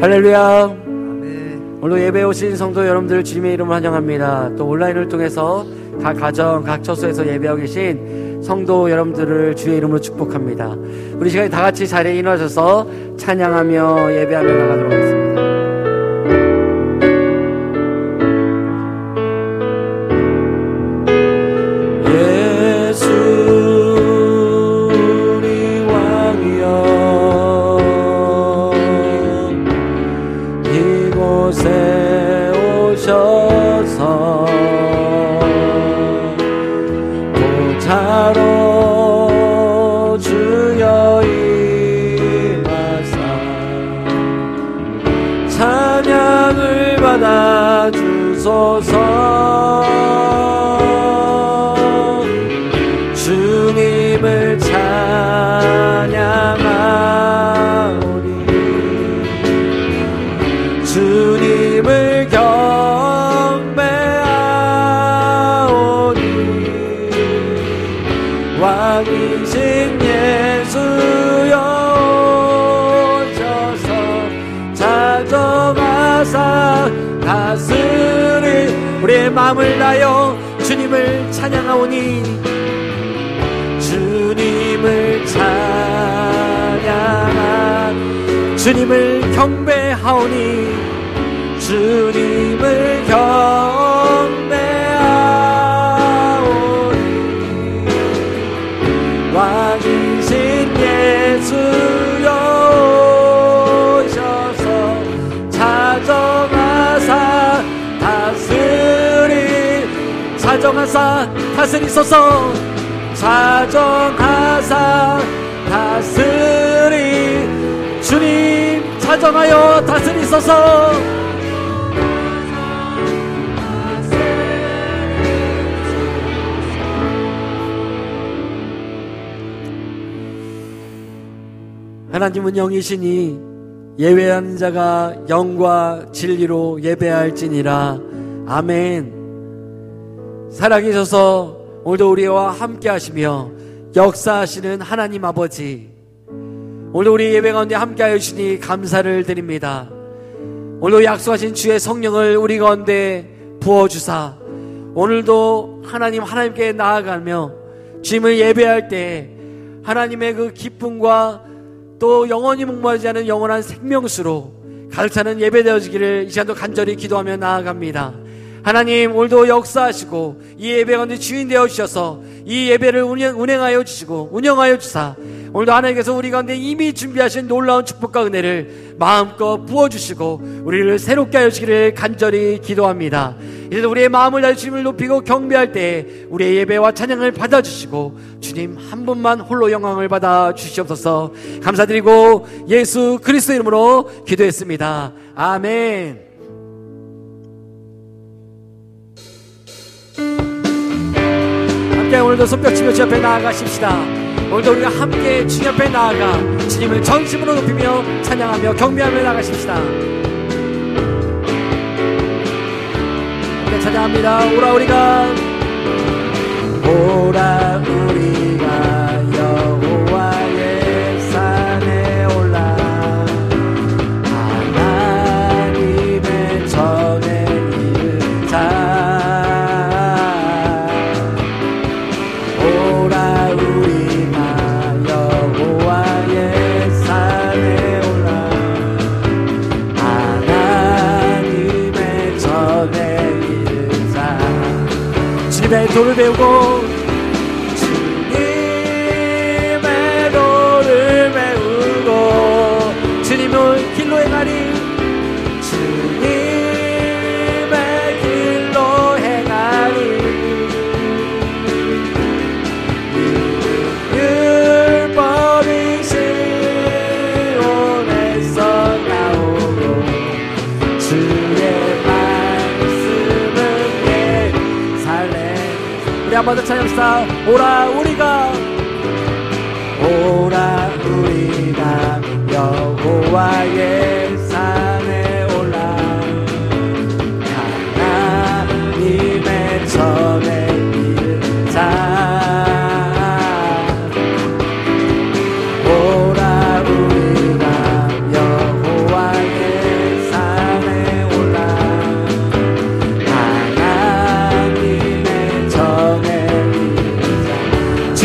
할렐루야. 오늘 예배에 오신 성도 여러분들 주님의 이름을 환영합니다. 또 온라인을 통해서 각 가정, 각 처소에서 예배하고 계신 성도 여러분들을 주의 이름으로 축복합니다. 우리 시간에 다 같이 자리에 일어나셔서 찬양하며 예배하며 나가도록 하겠습니다. 주님을 찬양하오니 주님을 경배하오니 왕이신 예수여 오셔서 찾아가사 다스리 우리의 마음을 다하여 주님을 찬양하오니 주님을 찬양하 주님을 경배하오니 주님을 경배하오니 왕이신 예수여 오셔서 찾아가사 다스리소서 사정하사 다스리 주님 사정하여 다스리소서 하나님은 영이시니 예배하는 자가 영과 진리로 예배할지니라. 아멘. 살아계셔서 오늘도 우리와 함께 하시며 역사하시는 하나님 아버지, 오늘도 우리 예배 가운데 함께 하여 주시니 감사를 드립니다. 오늘도 약속하신 주의 성령을 우리 가운데 부어주사 오늘도 하나님께 나아가며 주님을 예배할 때 하나님의 그 기쁨과 또 영원히 목마르지 않은 영원한 생명수로 가득 차는 예배 되어지기를 이 시간도 간절히 기도하며 나아갑니다. 하나님, 오늘도 역사하시고 이 예배 가운데 주인 되어주셔서 이 예배를 운행하여 주시고 운영하여 주사 오늘도 하나님께서 우리 가운데 이미 준비하신 놀라운 축복과 은혜를 마음껏 부어주시고 우리를 새롭게 하여 주시기를 간절히 기도합니다. 이제도 우리의 마음을 다해 주님을 높이고 경배할 때 우리의 예배와 찬양을 받아주시고 주님 한 분만 홀로 영광을 받아 주시옵소서. 감사드리고 예수 그리스도 이름으로 기도했습니다. 아멘. 함께 오늘도 손뼉치며 주 앞에 나아가십시다. 오늘도 우리가 함께 주님 앞에 나아가 주님을 전심으로 높이며 찬양하며 경배하며 나가십시다. 함께 찬양합니다. 오라 우리가 여호와의 산에 올라 하나님의 전에 이르자. 주님의 도를 배우고 주님의 도를 배우고 주님의 길로 행하리. 주님의 길로 행하리. 율법이 시온에서 나오고 주의 말씀은 예루살렘. 우리 한 번 더 찬양합시다. 오라 우리가 여호와의 산에 올라 하나님의 전에 이르자. 오라 우리가 여호와의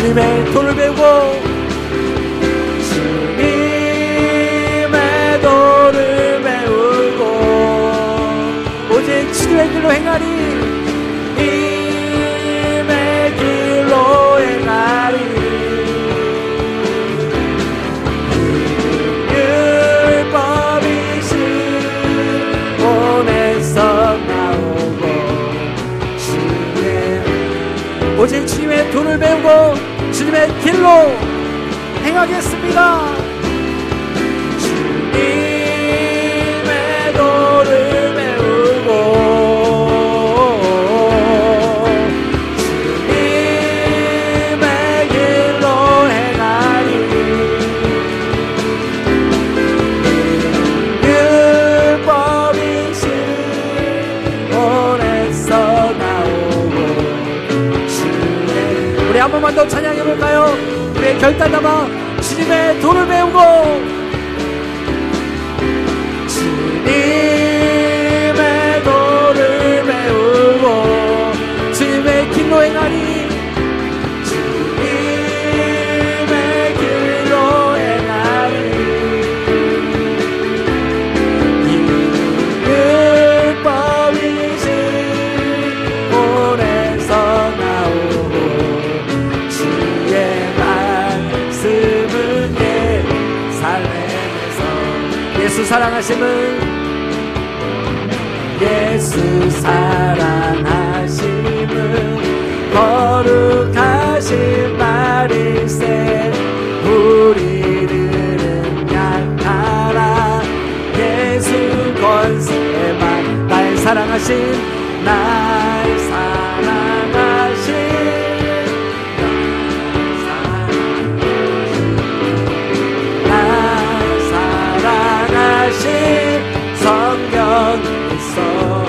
주님의 도를 배우고 주님의 도를 배우고 오직 주님의 길로 행하리 주님의 길로 행하리 율법이신 본에서 나오고 오직 주님의 도를 배우고 주님의 길로 행하겠습니다. 주님의 도를 배우고 주님의 길로 행하리 율법이신 본에서 나오고 우리 한 번만 더 찬양해볼까요? 우리의 결단 담아 주님의 도를 배우고 주님의 도를 배우고 주님의 길로 행하리 주님의 길로 행하리 율법이신 본에서 나오고 예수 사랑하심은 거룩하신 말일세 우리들은 약하라 예수 권세만 날 사랑하신 성경 있어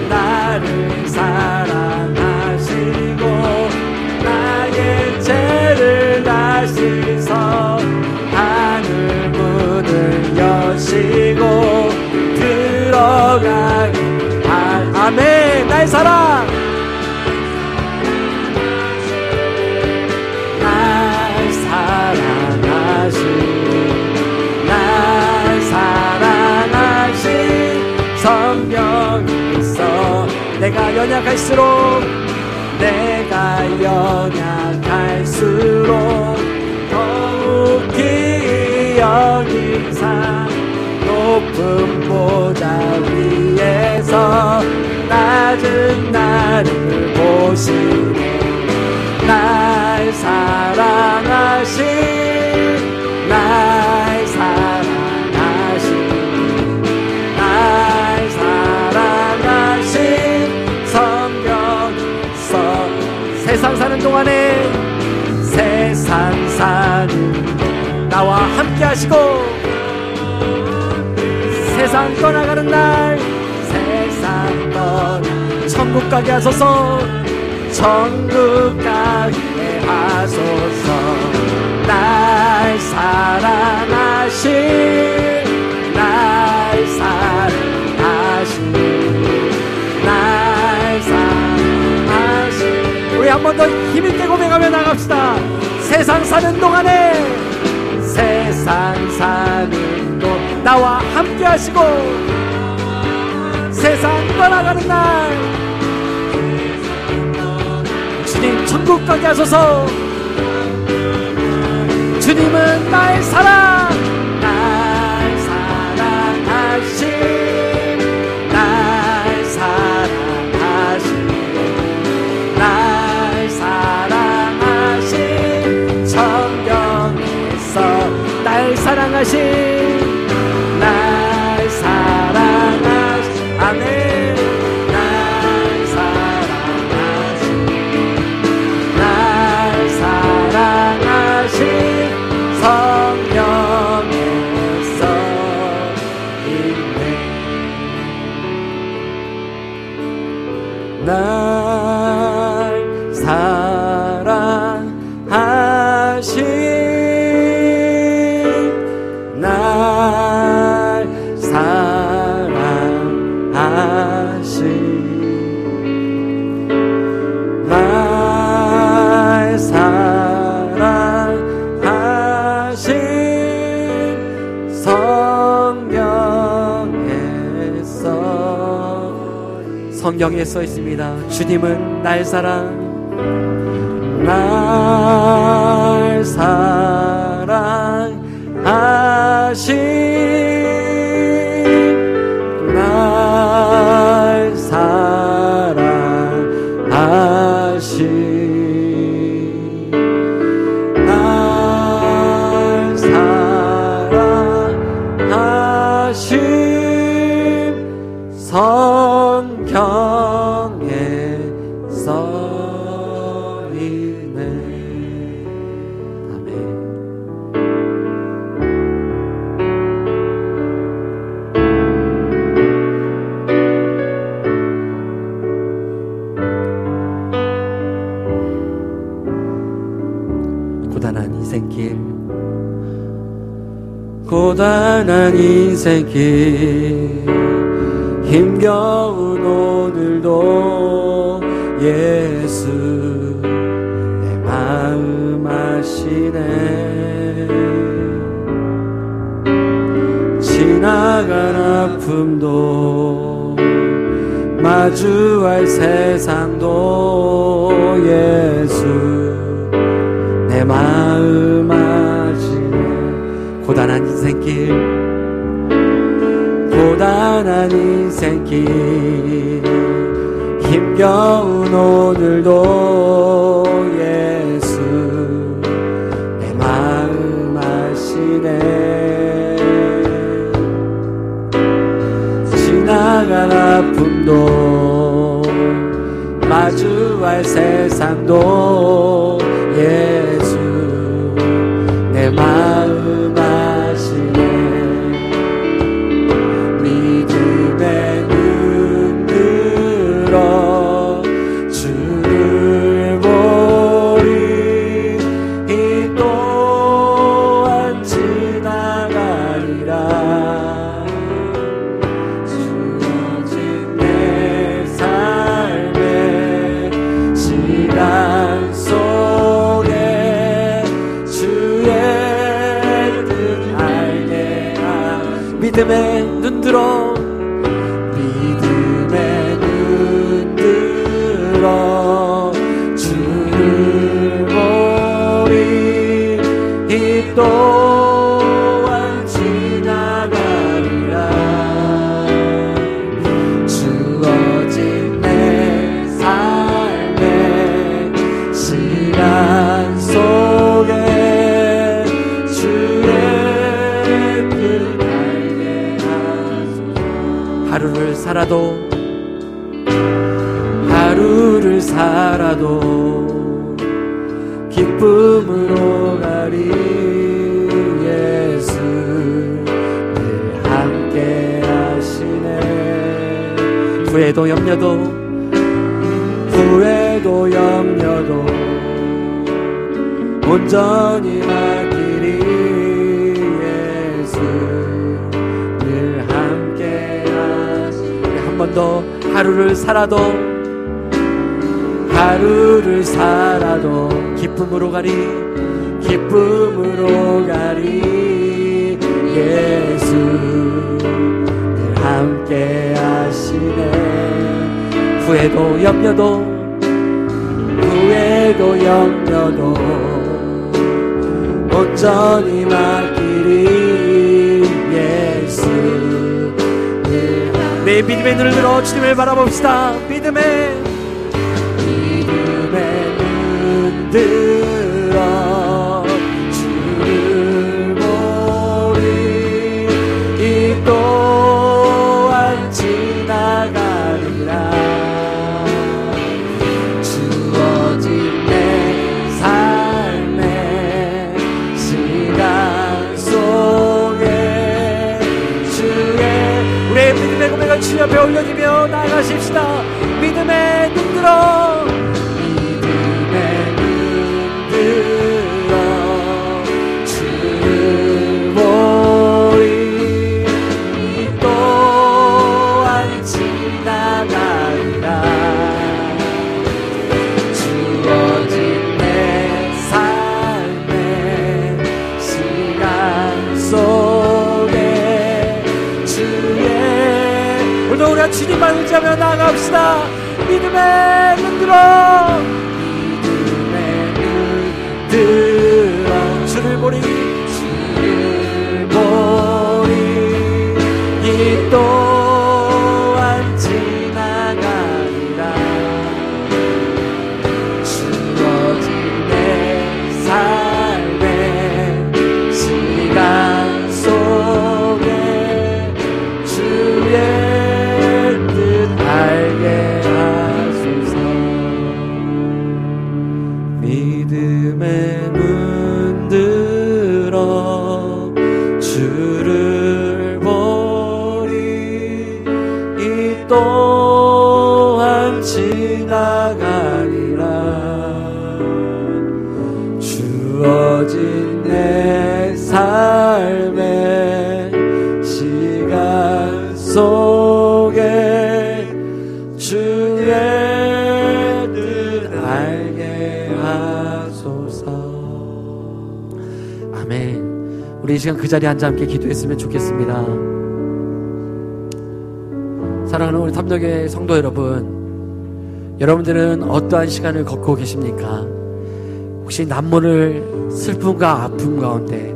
나를 사랑하시고 나의 죄를 다 씻어 하늘 문을 여시고 들어가기 아멘. 나의 사랑 날 사랑하신 성경 있어 내가 연약할수록 더욱히 여기사 높은 보좌 위에서 낮은 나를 보시네 날 사랑하신 성경 써 세상 사는 동안에 세상 사는 나와 함께 하시고 세상 떠나가는 날 세상 떠나 천국 가게 하소서 천국 가게 하소서 날 사랑하신 우리 한 번 더 힘있게 고백하며 나갑시다. 세상 사는 동안에 세상 사는 동 나와 함께 하시고 세상 떠나가는 날 주님 천국 가게 하소서 주님은 나의 사랑 날 사랑하신 날 사랑하신 아멘 날 사랑하신 성령 성경에 써 있습니다. 주님은 날 사랑하시네. 날 사랑하심 성경에 써있네. 아멘. 고단한 인생길, 고단한 인생길, 힘겨운 오늘도 예수 내 마음 아시네. 지나간 아픔도 마주할 세상도 예수 내 마음 아시네. 고단한 인생길, 고단한 인생길, 힘겨운 오늘도 예수 내 마음 아시네. 지나간 아픔도 마주할 세상도 예수 내 마음 아시네. 믿음의 눈 들어 주를 보리. 이 또한 지나가리라. 주어진 내 삶의 시간 속에 주의 뜻 알게 하라. 믿음의 눈 들어, 믿음의 눈 들어 주를 보리. 이 또한 지나가리라. 주어진 내 삶의 시간 속에 주의 뜻 알게 하소서. 하루를 살아도, 하루를 살아도 기쁨으로 가리. 예수 늘 함께 하시네. 후회도 염려도, 후회도 염려도 온전히 맡기리. 예수 늘 함께 하시네. 한 번 더. 하루를 살아도, 하루를 살아도 기쁨으로 가리. 기쁨으로 가리. 예수 늘 함께 하시네. 후회도 염려도, 후회도 염려도 온전히 맡기리. 예수 내 믿음의 눈을 들어 주님을 바라봅시다. 믿음의 눈 들어 주를 보리. 이 또한 지나가리라. 주어진 내 삶의 시간 속에 주의 우리의 믿음의 고백을 주여 앞에 올려드리며 나아가십시다. 믿음의 아멘. 우리 이 시간 그 자리에 앉아 함께 기도했으면 좋겠습니다. 사랑하는 우리 탐덕의 성도 여러분, 여러분들은 어떠한 시간을 걷고 계십니까? 혹시 남모를 슬픔과 아픔 가운데,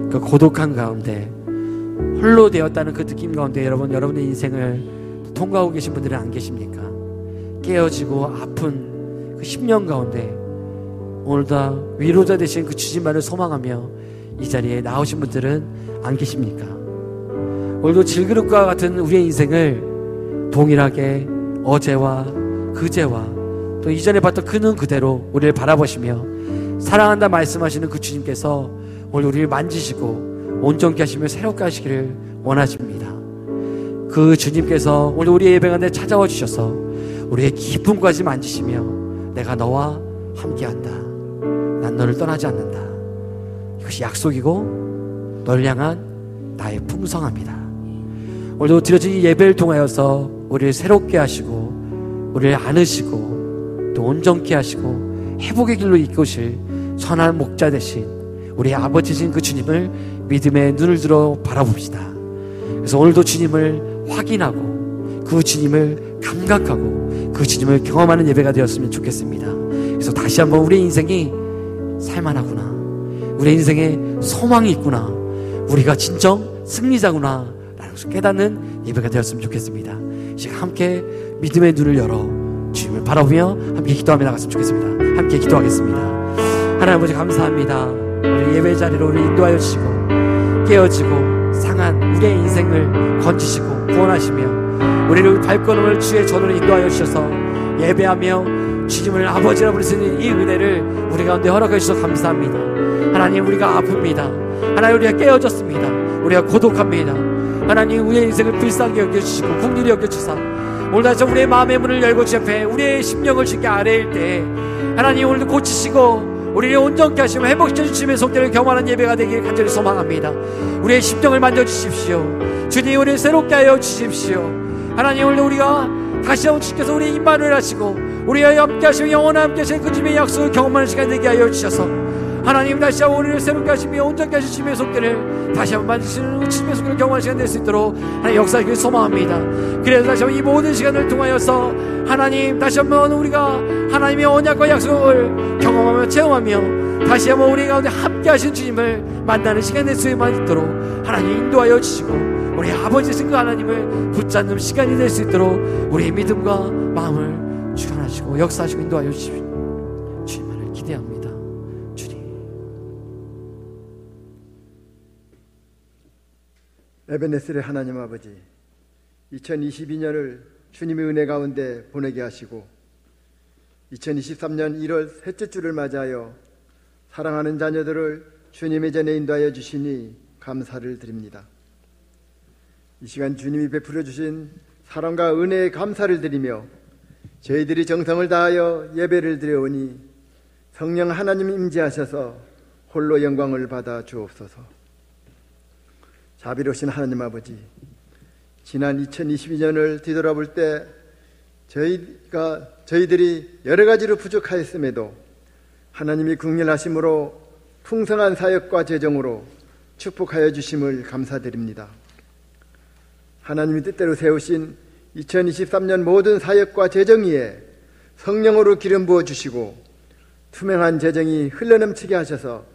그 고독한 가운데, 홀로 되었다는 그 느낌 가운데 여러분의 인생을 통과하고 계신 분들은 안 계십니까? 깨어지고 아픈 그 10년 가운데 오늘도 위로자 되신 그 주님만을 소망하며 이 자리에 나오신 분들은 안 계십니까? 오늘도 질그릇과 같은 우리의 인생을 동일하게 어제와 그제와 또 이전에 봤던 그는 그대로 우리를 바라보시며 사랑한다 말씀하시는 그 주님께서 오늘 우리를 만지시고 온전케 하시며 새롭게 하시기를 원하십니다. 그 주님께서 오늘 우리의 예배 가운데 찾아와 주셔서 우리의 기쁨까지 만지시며 내가 너와 함께한다. 난 너를 떠나지 않는다. 이것이 약속이고 너를 향한 나의 풍성함이다. 오늘도 드려진 이 예배를 통하여서 우리를 새롭게 하시고 우리를 안으시고 또 온전케 하시고 회복의 길로 이끄실 선한 목자 되신 우리 아버지신 그 주님을 믿음의 눈을 들어 바라봅시다. 그래서 오늘도 주님을 확인하고 그 주님을 감각하고 그 주님을 경험하는 예배가 되었으면 좋겠습니다. 그래서 다시 한번 우리의 인생이 살만하구나, 우리의 인생에 소망이 있구나, 우리가 진정 승리자구나 라는 것을 깨닫는 예배가 되었으면 좋겠습니다. 지금 함께 믿음의 눈을 열어 주님을 바라보며 함께 기도하며 나갔으면 좋겠습니다. 함께 기도하겠습니다. 하나님 아버지 감사합니다. 우리 예배 자리로 우리 인도하여 주시고 깨어지고 상한 우리의 인생을 건지시고 구원하시며 우리를 발걸음을 주의 전으로 인도하여 주셔서 예배하며 주님을 아버지라 부를 수 있는 이 은혜를 우리 가운데 허락해 주셔서 감사합니다. 하나님, 우리가 아픕니다. 하나님, 우리가 깨어졌습니다. 우리가 고독합니다. 하나님, 우리의 인생을 불쌍히 여겨주시고 긍휼히 여겨주사 오늘 다시 우리의 마음의 문을 열고 주 앞에 우리의 심령을 주께 아뢰일 때 하나님 오늘도 고치시고 우리를 온전케 하시며 회복시켜 주심의 속죄를 경험하는 예배가 되기를 간절히 소망합니다. 우리의 심령을 만져주십시오. 주님, 우리를 새롭게 하여 주십시오. 하나님, 오늘 우리가 다시 한번 주께서 우리의 임마누엘 하시고 우리와 함께 하시며 영원한 함께 하시는 그 주님의 약속을 경험하는 시간 되게 하여 주셔서 하나님 다시 한번 우리를 새롭게 하시며 온전케 하신 주님의 속죄를 다시 한번 만지시는 주님의 속죄를 경험하는 시간 될 수 있도록 하나님 역사하기를 소망합니다. 그래서 다시 한번 이 모든 시간을 통하여서 하나님 다시 한번 우리가 하나님의 언약과 약속을 경험하며 체험하며 다시 한번 우리 가운데 함께 하신 주님을 만나는 시간 될 수 있도록 하나님 인도하여 주시고 우리 아버지신 그 하나님을 붙잡는 시간이 될 수 있도록 우리의 믿음과 마음을 주관하시고 역사하시고 인도하여 주십시오. 주님만을 기대합니다. 에베네셀의 하나님 아버지, 2022년을 주님의 은혜 가운데 보내게 하시고 2023년 1월 셋째 주를 맞이하여 사랑하는 자녀들을 주님의 전에 인도하여 주시니 감사를 드립니다. 이 시간 주님이 베풀어 주신 사랑과 은혜에 감사를 드리며 저희들이 정성을 다하여 예배를 드려오니 성령 하나님 임재하셔서 홀로 영광을 받아 주옵소서. 자비로우신 하나님 아버지, 지난 2022년을 뒤돌아볼 때 저희들이 여러 가지로 부족하였음에도 하나님이 긍휼하심으로 풍성한 사역과 재정으로 축복하여 주심을 감사드립니다. 하나님이 뜻대로 세우신 2023년 모든 사역과 재정 위에 성령으로 기름 부어 주시고 투명한 재정이 흘러넘치게 하셔서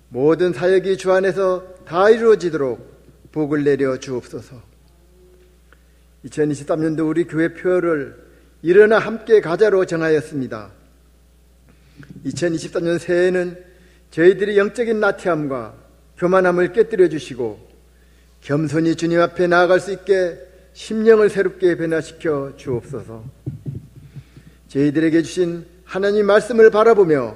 모든 사역이 주 안에서 다 이루어지도록 복을 내려 주옵소서. 2023년도 우리 교회 표를 일어나 함께 가자로 정하였습니다. 2023년 새해에는 저희들이 영적인 나태함과 교만함을 깨뜨려 주시고 겸손히 주님 앞에 나아갈 수 있게 심령을 새롭게 변화시켜 주옵소서. 저희들에게 주신 하나님 말씀을 바라보며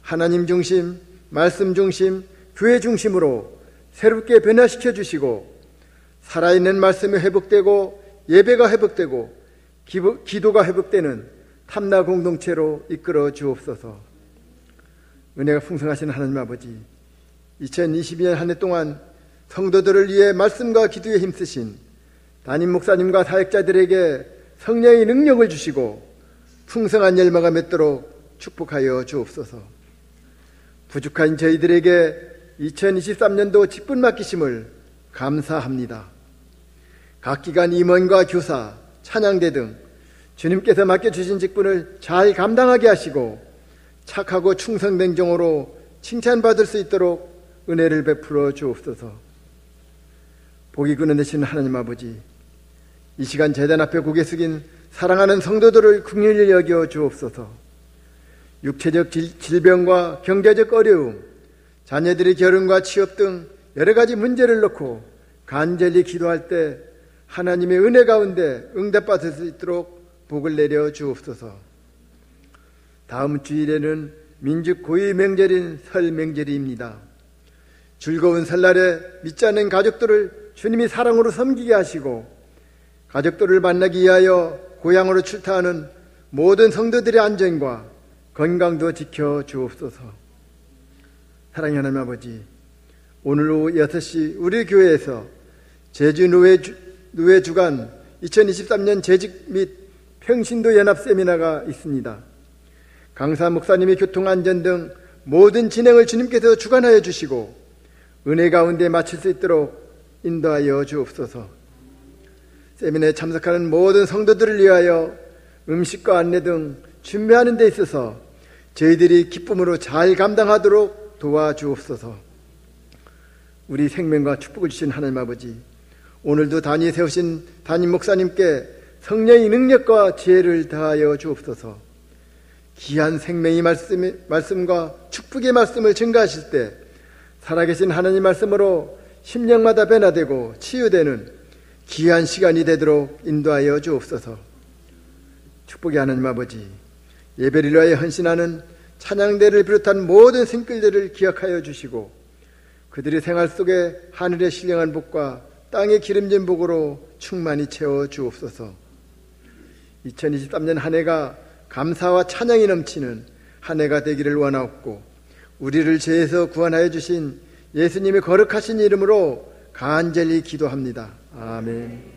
하나님 중심, 말씀 중심, 교회 중심으로 새롭게 변화시켜 주시고 살아있는 말씀이 회복되고 예배가 회복되고 기도가 회복되는 탐나 공동체로 이끌어 주옵소서. 은혜가 풍성하신 하나님 아버지, 2022년 한 해 동안 성도들을 위해 말씀과 기도에 힘쓰신 담임 목사님과 사역자들에게 성령의 능력을 주시고 풍성한 열매가 맺도록 축복하여 주옵소서. 부족한 저희들에게 2023년도 직분 맡기심을 감사합니다. 각 기관 임원과 교사, 찬양대 등 주님께서 맡겨주신 직분을 잘 감당하게 하시고 착하고 충성된 종으로 칭찬받을 수 있도록 은혜를 베풀어 주옵소서. 복이 끊어내시는 하나님 아버지, 이 시간 제단 앞에 고개 숙인 사랑하는 성도들을 긍휼히 여겨 주옵소서. 육체적 질병과 경제적 어려움, 자녀들의 결혼과 취업 등 여러 가지 문제를 놓고 간절히 기도할 때 하나님의 은혜 가운데 응답받을 수 있도록 복을 내려 주옵소서. 다음 주일에는 민족 고유 명절인 설 명절입니다. 즐거운 설날에 믿지 않는 가족들을 주님이 사랑으로 섬기게 하시고 가족들을 만나기 위하여 고향으로 출타하는 모든 성도들의 안전과 건강도 지켜 주옵소서. 사랑의 하나님 아버지, 오늘 오후 6시 우리 교회에서 제주 노회 주간 2023년 재직 및 평신도 연합 세미나가 있습니다. 강사 목사님의 교통안전 등 모든 진행을 주님께서 주관하여 주시고 은혜 가운데 마칠 수 있도록 인도하여 주옵소서. 세미나에 참석하는 모든 성도들을 위하여 음식과 안내 등 준비하는 데 있어서 저희들이 기쁨으로 잘 감당하도록 도와주옵소서. 우리 생명과 축복을 주신 하나님 아버지, 오늘도 단위에 세우신 담임 목사님께 성령의 능력과 지혜를 더하여 주옵소서. 귀한 생명의 말씀과 축복의 말씀을 증가하실 때 살아계신 하나님 말씀으로 심령마다 변화되고 치유되는 귀한 시간이 되도록 인도하여 주옵소서. 축복의 하나님 아버지, 예배를 위하여 헌신하는 찬양대를 비롯한 모든 생필들을 기억하여 주시고 그들의 생활 속에 하늘의 신령한 복과 땅의 기름진 복으로 충만히 채워 주옵소서. 2023년 한 해가 감사와 찬양이 넘치는 한 해가 되기를 원하옵고 우리를 죄에서 구원하여 주신 예수님의 거룩하신 이름으로 간절히 기도합니다. 아멘.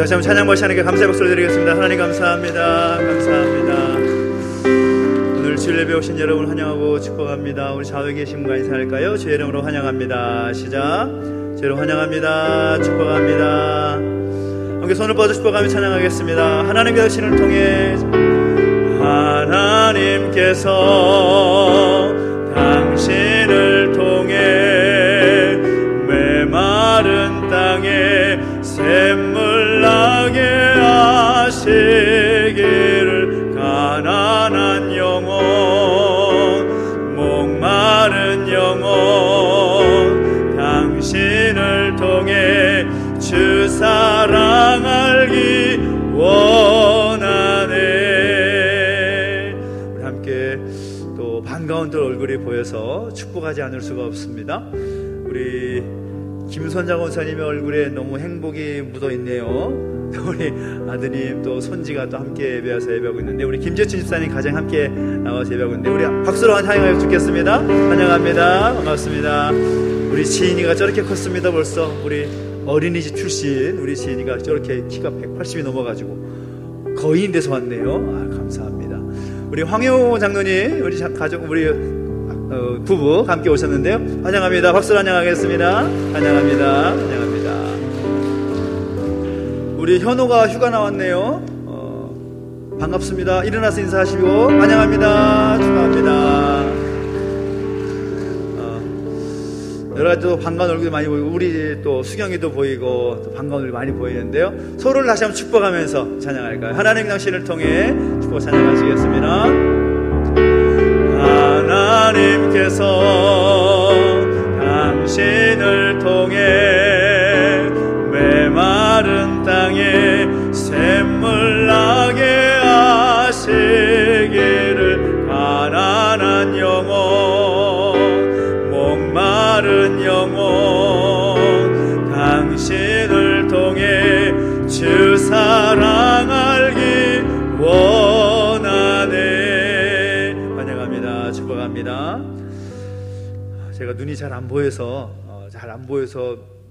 다시 한번 찬양 벌시 하나님께 감사의 목소리 드리겠습니다. 하나님 감사합니다. 감사합니다. 오늘 주일 예배 오신 여러분 환영하고 축복합니다. 우리 좌우에 계신 분과 인사할까요? 주의 이름으로 환영합니다. 시작. 주의 이름으로 환영합니다. 축복합니다. 함께 손을 뻗어 축복하며 찬양하겠습니다. 하나님의 신을 통해 하나님께서 당신을 통해 메마른 땅에 샘물 나게 하시기를 가난한 영혼 목마른 영혼 당신을 통해 주 사랑 알기 원하네. 우리 함께 또 반가운 또 얼굴이 보여서 축복하지 않을 수가 없습니다. 우리 김선장 원사님의 얼굴에 너무 행복이 묻어있네요. 우리 아드님 또 손지가 또 함께 예배와서 예배하고 있는데 우리 김재춘 집사님 가장 함께 나와서 예배하고 있는데 우리 박수로 환영하여 주겠습니다. 환영합니다. 반갑습니다. 우리 지인이가 저렇게 컸습니다. 벌써 우리 어린이집 출신 우리 지인이가 저렇게 키가 180이 넘어가지고 거의인 데서 왔네요. 감사합니다. 우리 황효 장로님 우리 가족 우리 부부 함께 오셨는데요. 환영합니다. 박수로 환영하겠습니다. 환영합니다. 환영합니다. 우리 현호가 휴가 나왔네요. 반갑습니다. 일어나서 인사하시고 환영합니다. 축하합니다. 여러 가지 또 반가운 얼굴이 많이 보이고 우리 또 수경이도 보이고 또 반가운 얼굴이 많이 보이는데요. 서로를 다시 한번 축복하면서 찬양할까요? 하나님 당신을 통해 축복 찬양하시겠습니다. 하나님께서 당신을 통해 메마른 땅에 샘물 나게 하시기를 가난한 영혼 목마른 영혼 당신을 통해 주 사랑 알기 원하네. 축복합니다. 제가 눈이 잘 안 보여서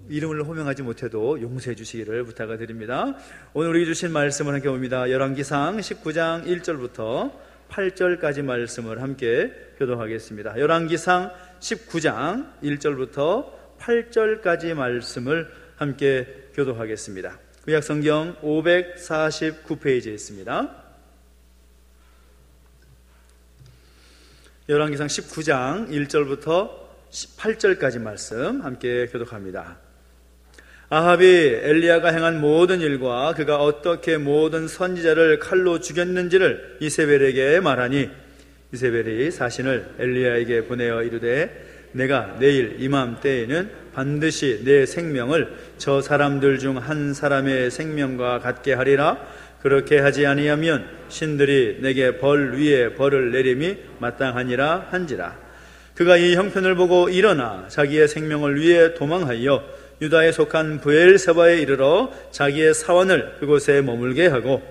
이름을 호명하지 못해도 용서해 주시기를 부탁을 드립니다. 오늘 우리 주신 말씀을 함께 봅니다. 열왕기상 19장 1절부터 8절까지 말씀을 함께 교독하겠습니다. 열왕기상 19장 1절부터 8절까지 말씀을 함께 교독하겠습니다. 구약성경 549페이지에 있습니다. 열왕기상 19장 1절부터 8절까지 말씀 함께 교독합니다. 아합이 엘리야가 행한 모든 일과 그가 어떻게 모든 선지자를 칼로 죽였는지를 이세벨에게 말하니 이세벨이 사신을 엘리야에게 보내어 이르되 내가 내일 이맘때에는 반드시 내 생명을 저 사람들 중 한 사람의 생명과 같게 하리라. 그렇게 하지 아니하면 신들이 내게 벌 위에 벌을 내림이 마땅하니라 한지라. 그가 이 형편을 보고 일어나 자기의 생명을 위해 도망하여 유다에 속한 브엘세바에 이르러 자기의 사원을 그곳에 머물게 하고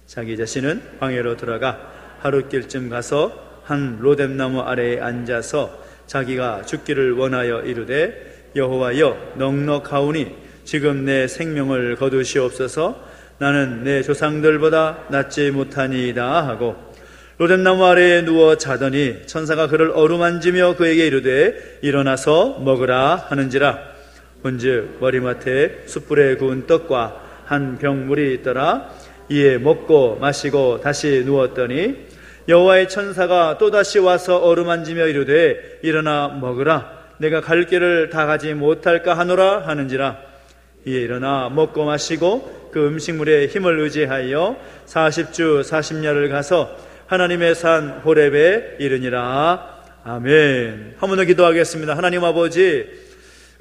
자기 자신은 광야로 들어가 하룻길쯤 가서 한 로뎀나무 아래에 앉아서 자기가 죽기를 원하여 이르되 여호와여 넉넉하오니 지금 내 생명을 거두시옵소서. 나는 내 조상들보다 낫지 못하니이다 하고 로뎀나무 아래에 누워 자더니 천사가 그를 어루만지며 그에게 이르되 일어나서 먹으라 하는지라. 본즉 머리맡에 숯불에 구운 떡과 한 병 물이 있더라. 이에 먹고 마시고 다시 누웠더니 여호와의 천사가 또다시 와서 어루만지며 이르되 일어나 먹으라. 내가 갈 길을 다 가지 못할까 하노라 하는지라. 이에 일어나 먹고 마시고 그 음식물에 힘을 의지하여 40주 40야를 가서 하나님의 산 호렙에 이르니라. 아멘. 한 번 더 기도하겠습니다. 하나님 아버지,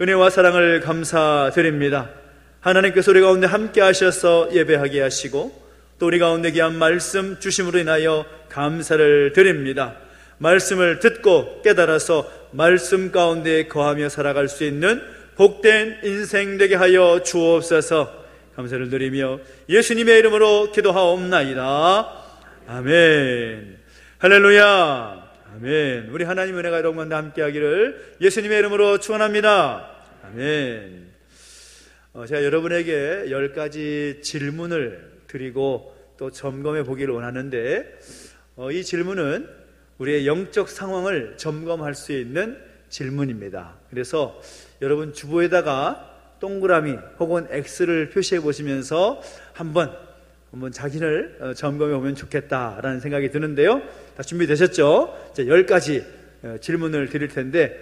은혜와 사랑을 감사드립니다. 하나님께서 우리 가운데 함께 하셔서 예배하게 하시고 또 우리 가운데 귀한 말씀 주심으로 인하여 감사를 드립니다. 말씀을 듣고 깨달아서 말씀 가운데 거하며 살아갈 수 있는 복된 인생 되게 하여 주옵소서. 감사를 드리며 예수님의 이름으로 기도하옵나이다. 아멘. 할렐루야. 아멘. 우리 하나님 은혜가 여러분과 함께 하기를 예수님의 이름으로 축원합니다. 아멘. 제가 여러분에게 10가지 질문을 드리고 또 점검해 보기를 원하는데, 이 질문은 우리의 영적 상황을 점검할 수 있는 질문입니다. 그래서 여러분 주보에다가 동그라미 혹은 X를 표시해 보시면서 한번 자기를 점검해 보면 좋겠다라는 생각이 드는데요. 다 준비되셨죠? 이제 10가지 질문을 드릴 텐데,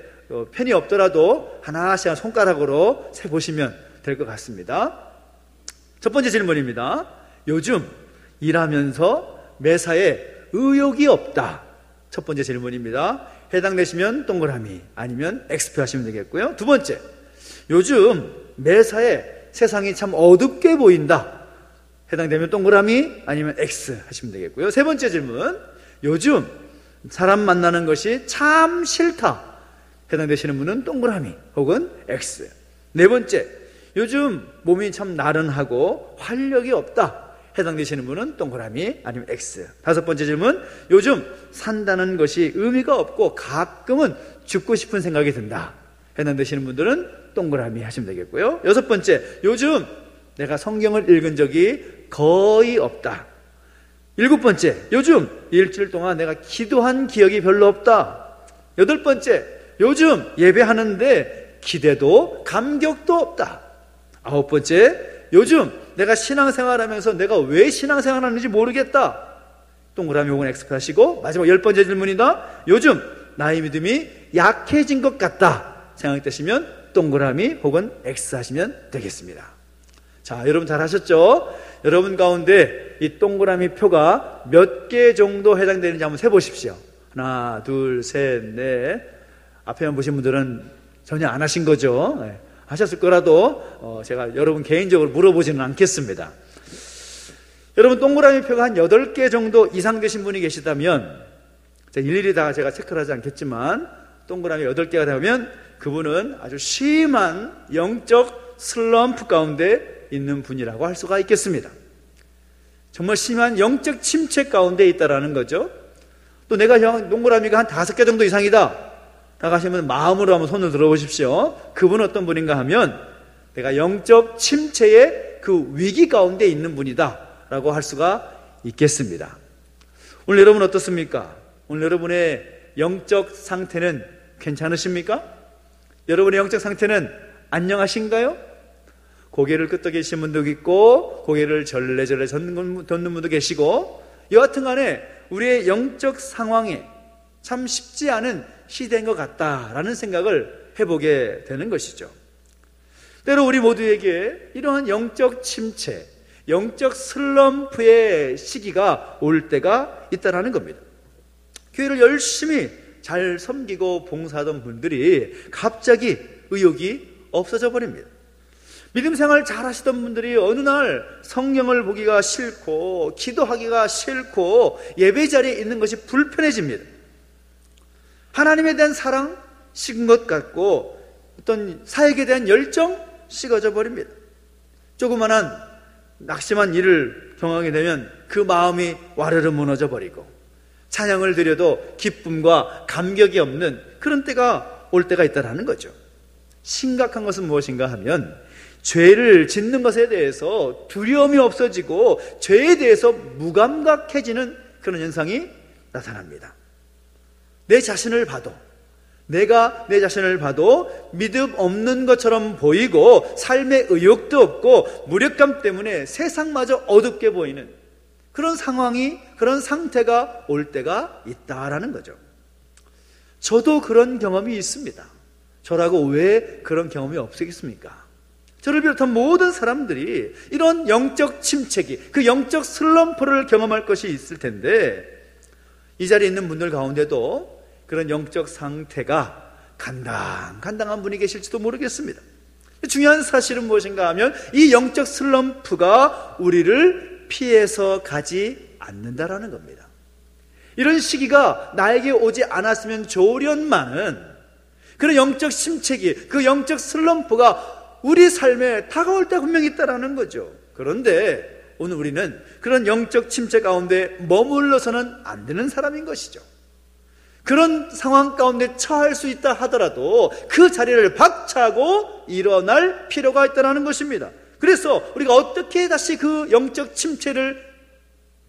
펜이 없더라도 하나씩 손가락으로 세보시면 될 것 같습니다. 첫 번째 질문입니다. 요즘 일하면서 매사에 의욕이 없다. 첫 번째 질문입니다. 해당되시면 동그라미 아니면 X표 하시면 되겠고요. 두 번째, 요즘 매사에 세상이 참 어둡게 보인다. 해당되면 동그라미 아니면 X 하시면 되겠고요. 세 번째 질문, 요즘 사람 만나는 것이 참 싫다. 해당되시는 분은 동그라미 혹은 X. 네 번째, 요즘 몸이 참 나른하고 활력이 없다. 해당되시는 분은 동그라미 아니면 X. 다섯 번째 질문, 요즘 산다는 것이 의미가 없고 가끔은 죽고 싶은 생각이 든다. 해당되시는 분들은 동그라미 하시면 되겠고요. 여섯 번째, 요즘 내가 성경을 읽은 적이 거의 없다. 일곱 번째, 요즘 일주일 동안 내가 기도한 기억이 별로 없다. 여덟 번째, 요즘 예배하는데 기대도 감격도 없다. 아홉 번째, 요즘 내가 신앙생활하면서 내가 왜 신앙생활하는지 모르겠다. 동그라미 혹은 X 하시고, 마지막 열 번째 질문이다. 요즘 나의 믿음이 약해진 것 같다 생각되시면 동그라미 혹은 X 하시면 되겠습니다. 자, 여러분 잘 하셨죠? 여러분 가운데 이 동그라미 표가 몇 개 정도 해당되는지 한번 세보십시오. 하나, 둘, 셋, 넷. 앞에만 보신 분들은 전혀 안 하신 거죠? 네. 하셨을 거라도 제가 여러분 개인적으로 물어보지는 않겠습니다. 여러분 동그라미 표가 한 8개 정도 이상 되신 분이 계시다면, 일일이 다 제가 체크를 하지 않겠지만 동그라미 8개가 되면 그분은 아주 심한 영적 슬럼프 가운데 있는 분이라고 할 수가 있겠습니다. 정말 심한 영적 침체 가운데 있다라는 거죠. 또 내가 동그라미가 한 5개 정도 이상이다 나가시면 마음으로 한번 손을 들어보십시오. 그분은 어떤 분인가 하면 내가 영적 침체의 그 위기 가운데 있는 분이다 라고 할 수가 있겠습니다. 오늘 여러분 어떻습니까? 오늘 여러분의 영적 상태는 괜찮으십니까? 여러분의 영적 상태는 안녕하신가요? 고개를 끄덕이시는 분도 있고 고개를 절레절레 젓는 분도 계시고, 여하튼 간에 우리의 영적 상황에 참 쉽지 않은 시대인 것 같다라는 생각을 해보게 되는 것이죠. 때로 우리 모두에게 이러한 영적 침체, 영적 슬럼프의 시기가 올 때가 있다라는 겁니다. 교회를 열심히 잘 섬기고 봉사하던 분들이 갑자기 의욕이 없어져 버립니다. 믿음 생활 잘 하시던 분들이 어느 날 성경을 보기가 싫고 기도하기가 싫고 예배 자리에 있는 것이 불편해집니다. 하나님에 대한 사랑 식은 것 같고 어떤 사역에 대한 열정 식어져 버립니다. 조그만한 낙심한 일을 경험하게 되면 그 마음이 와르르 무너져 버리고, 찬양을 드려도 기쁨과 감격이 없는 그런 때가 올 때가 있다는 거죠. 심각한 것은 무엇인가 하면 죄를 짓는 것에 대해서 두려움이 없어지고 죄에 대해서 무감각해지는 그런 현상이 나타납니다. 내가 내 자신을 봐도 믿음 없는 것처럼 보이고 삶의 의욕도 없고 무력감 때문에 세상마저 어둡게 보이는 그런 상황이, 그런 상태가 올 때가 있다라는 거죠. 저도 그런 경험이 있습니다. 저라고 왜 그런 경험이 없겠습니까? 저를 비롯한 모든 사람들이 이런 영적 침체기, 그 영적 슬럼프를 경험할 것이 있을 텐데, 이 자리에 있는 분들 가운데도 그런 영적 상태가 간당간당한 분이 계실지도 모르겠습니다. 중요한 사실은 무엇인가 하면 이 영적 슬럼프가 우리를 피해서 가지 않는다라는 겁니다. 이런 시기가 나에게 오지 않았으면 좋으련만은 그런 영적 침체기, 그 영적 슬럼프가 우리 삶에 다가올 때가 분명히 있다라는 거죠. 그런데 오늘 우리는 그런 영적 침체 가운데 머물러서는 안 되는 사람인 것이죠. 그런 상황 가운데 처할 수 있다 하더라도 그 자리를 박차고 일어날 필요가 있다는 것입니다. 그래서 우리가 어떻게 다시 그 영적 침체를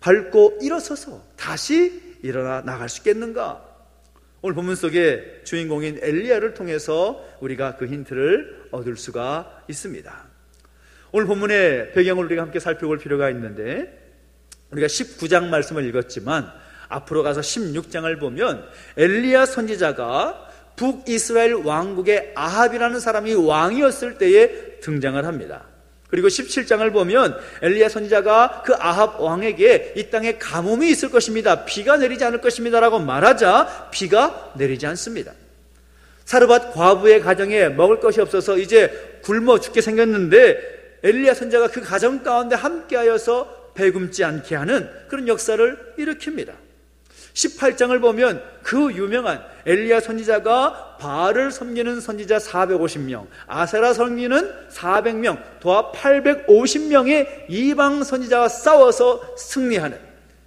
밟고 일어서서 다시 일어나 나갈 수 있겠는가? 오늘 본문 속에 주인공인 엘리야를 통해서 우리가 그 힌트를 얻을 수가 있습니다. 오늘 본문의 배경을 우리가 함께 살펴볼 필요가 있는데, 우리가 19장 말씀을 읽었지만 앞으로 가서 16장을 보면 엘리야 선지자가 북이스라엘 왕국의 아합이라는 사람이 왕이었을 때에 등장을 합니다. 그리고 17장을 보면 엘리야 선지자가 그 아합 왕에게 이 땅에 가뭄이 있을 것입니다, 비가 내리지 않을 것입니다 라고 말하자 비가 내리지 않습니다. 사르밧 과부의 가정에 먹을 것이 없어서 이제 굶어 죽게 생겼는데 엘리야 선지자가 그 가정 가운데 함께하여서 배굶지 않게 하는 그런 역사를 일으킵니다. 18장을 보면 그 유명한 엘리야 선지자가 바알을 섬기는 선지자 450명, 아세라 섬기는 400명, 도합 850명의 이방 선지자와 싸워서 승리하는,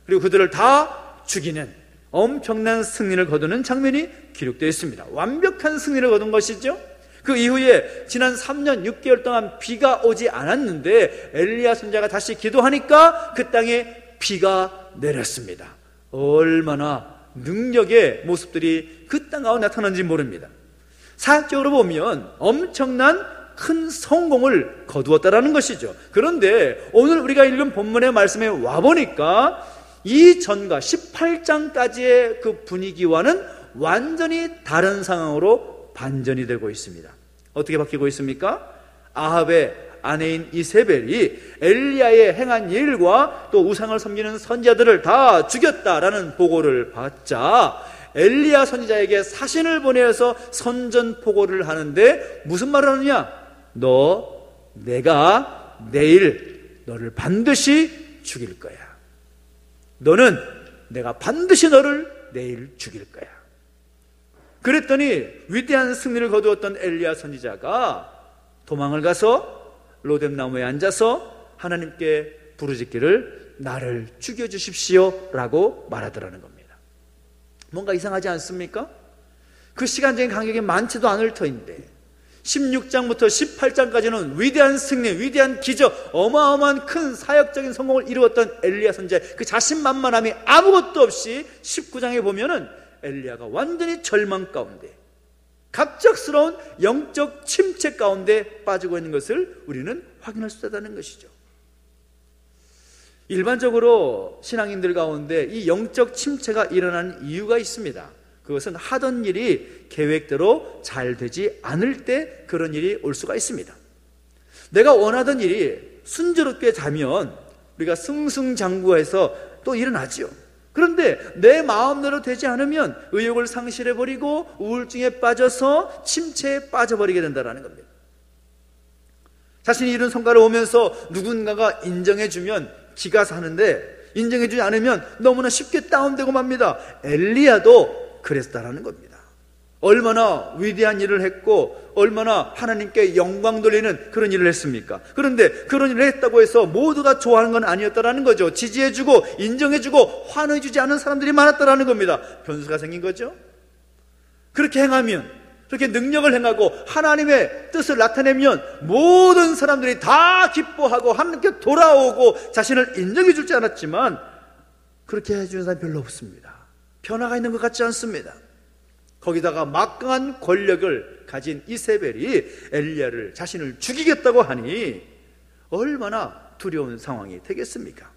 그리고 그들을 다 죽이는 엄청난 승리를 거두는 장면이 기록되어 있습니다. 완벽한 승리를 거둔 것이죠. 그 이후에 지난 3년 6개월 동안 비가 오지 않았는데 엘리야 선지자가 다시 기도하니까 그 땅에 비가 내렸습니다. 얼마나 능력의 모습들이 그 땅 가운데 나타나는지 모릅니다. 사역적으로 보면 엄청난 큰 성공을 거두었다라는 것이죠. 그런데 오늘 우리가 읽은 본문의 말씀에 와보니까 이전과 18장까지의 그 분위기와는 완전히 다른 상황으로 반전이 되고 있습니다. 어떻게 바뀌고 있습니까? 아합의 아내인 이세벨이 엘리야의 행한 일과 또 우상을 섬기는 선지자들을 다 죽였다라는 보고를 받자 엘리야 선지자에게 사신을 보내어서 선전포고를 하는데 무슨 말을 하느냐? 내가 내일 너를 반드시 죽일 거야. 너는 내가 반드시 너를 내일 죽일 거야. 그랬더니 위대한 승리를 거두었던 엘리야 선지자가 도망을 가서 로뎀나무에 앉아서 하나님께 부르짖기를 나를 죽여주십시오 라고 말하더라는 겁니다. 뭔가 이상하지 않습니까? 그 시간적인 간격이 많지도 않을 터인데 16장부터 18장까지는 위대한 승리, 위대한 기적, 어마어마한 큰 사역적인 성공을 이루었던 엘리야 선지자, 그 자신만만함이 아무것도 없이 19장에 보면은 엘리야가 완전히 절망 가운데, 갑작스러운 영적 침체 가운데 빠지고 있는 것을 우리는 확인할 수 있다는 것이죠. 일반적으로 신앙인들 가운데 이 영적 침체가 일어나는 이유가 있습니다. 그것은 하던 일이 계획대로 잘 되지 않을 때 그런 일이 올 수가 있습니다. 내가 원하던 일이 순조롭게 되면 우리가 승승장구해서 또 일어나지요. 그런데 내 마음대로 되지 않으면 의욕을 상실해버리고 우울증에 빠져서 침체에 빠져버리게 된다는 겁니다. 자신이 이룬 성과를 오면서 누군가가 인정해주면 기가 사는데 인정해주지 않으면 너무나 쉽게 다운되고 맙니다. 엘리야도 그랬다라는 겁니다. 얼마나 위대한 일을 했고 얼마나 하나님께 영광 돌리는 그런 일을 했습니까? 그런데 그런 일을 했다고 해서 모두가 좋아하는 건 아니었다라는 거죠. 지지해주고 인정해주고 환호해주지 않은 사람들이 많았다라는 겁니다. 변수가 생긴 거죠. 그렇게 행하면, 그렇게 능력을 행하고 하나님의 뜻을 나타내면 모든 사람들이 다 기뻐하고 하나님께 돌아오고 자신을 인정해 줄지 않았지만 그렇게 해주는 사람이 별로 없습니다. 변화가 있는 것 같지 않습니다. 거기다가 막강한 권력을 가진 이세벨이 엘리야를 자신을 죽이겠다고 하니 얼마나 두려운 상황이 되겠습니까?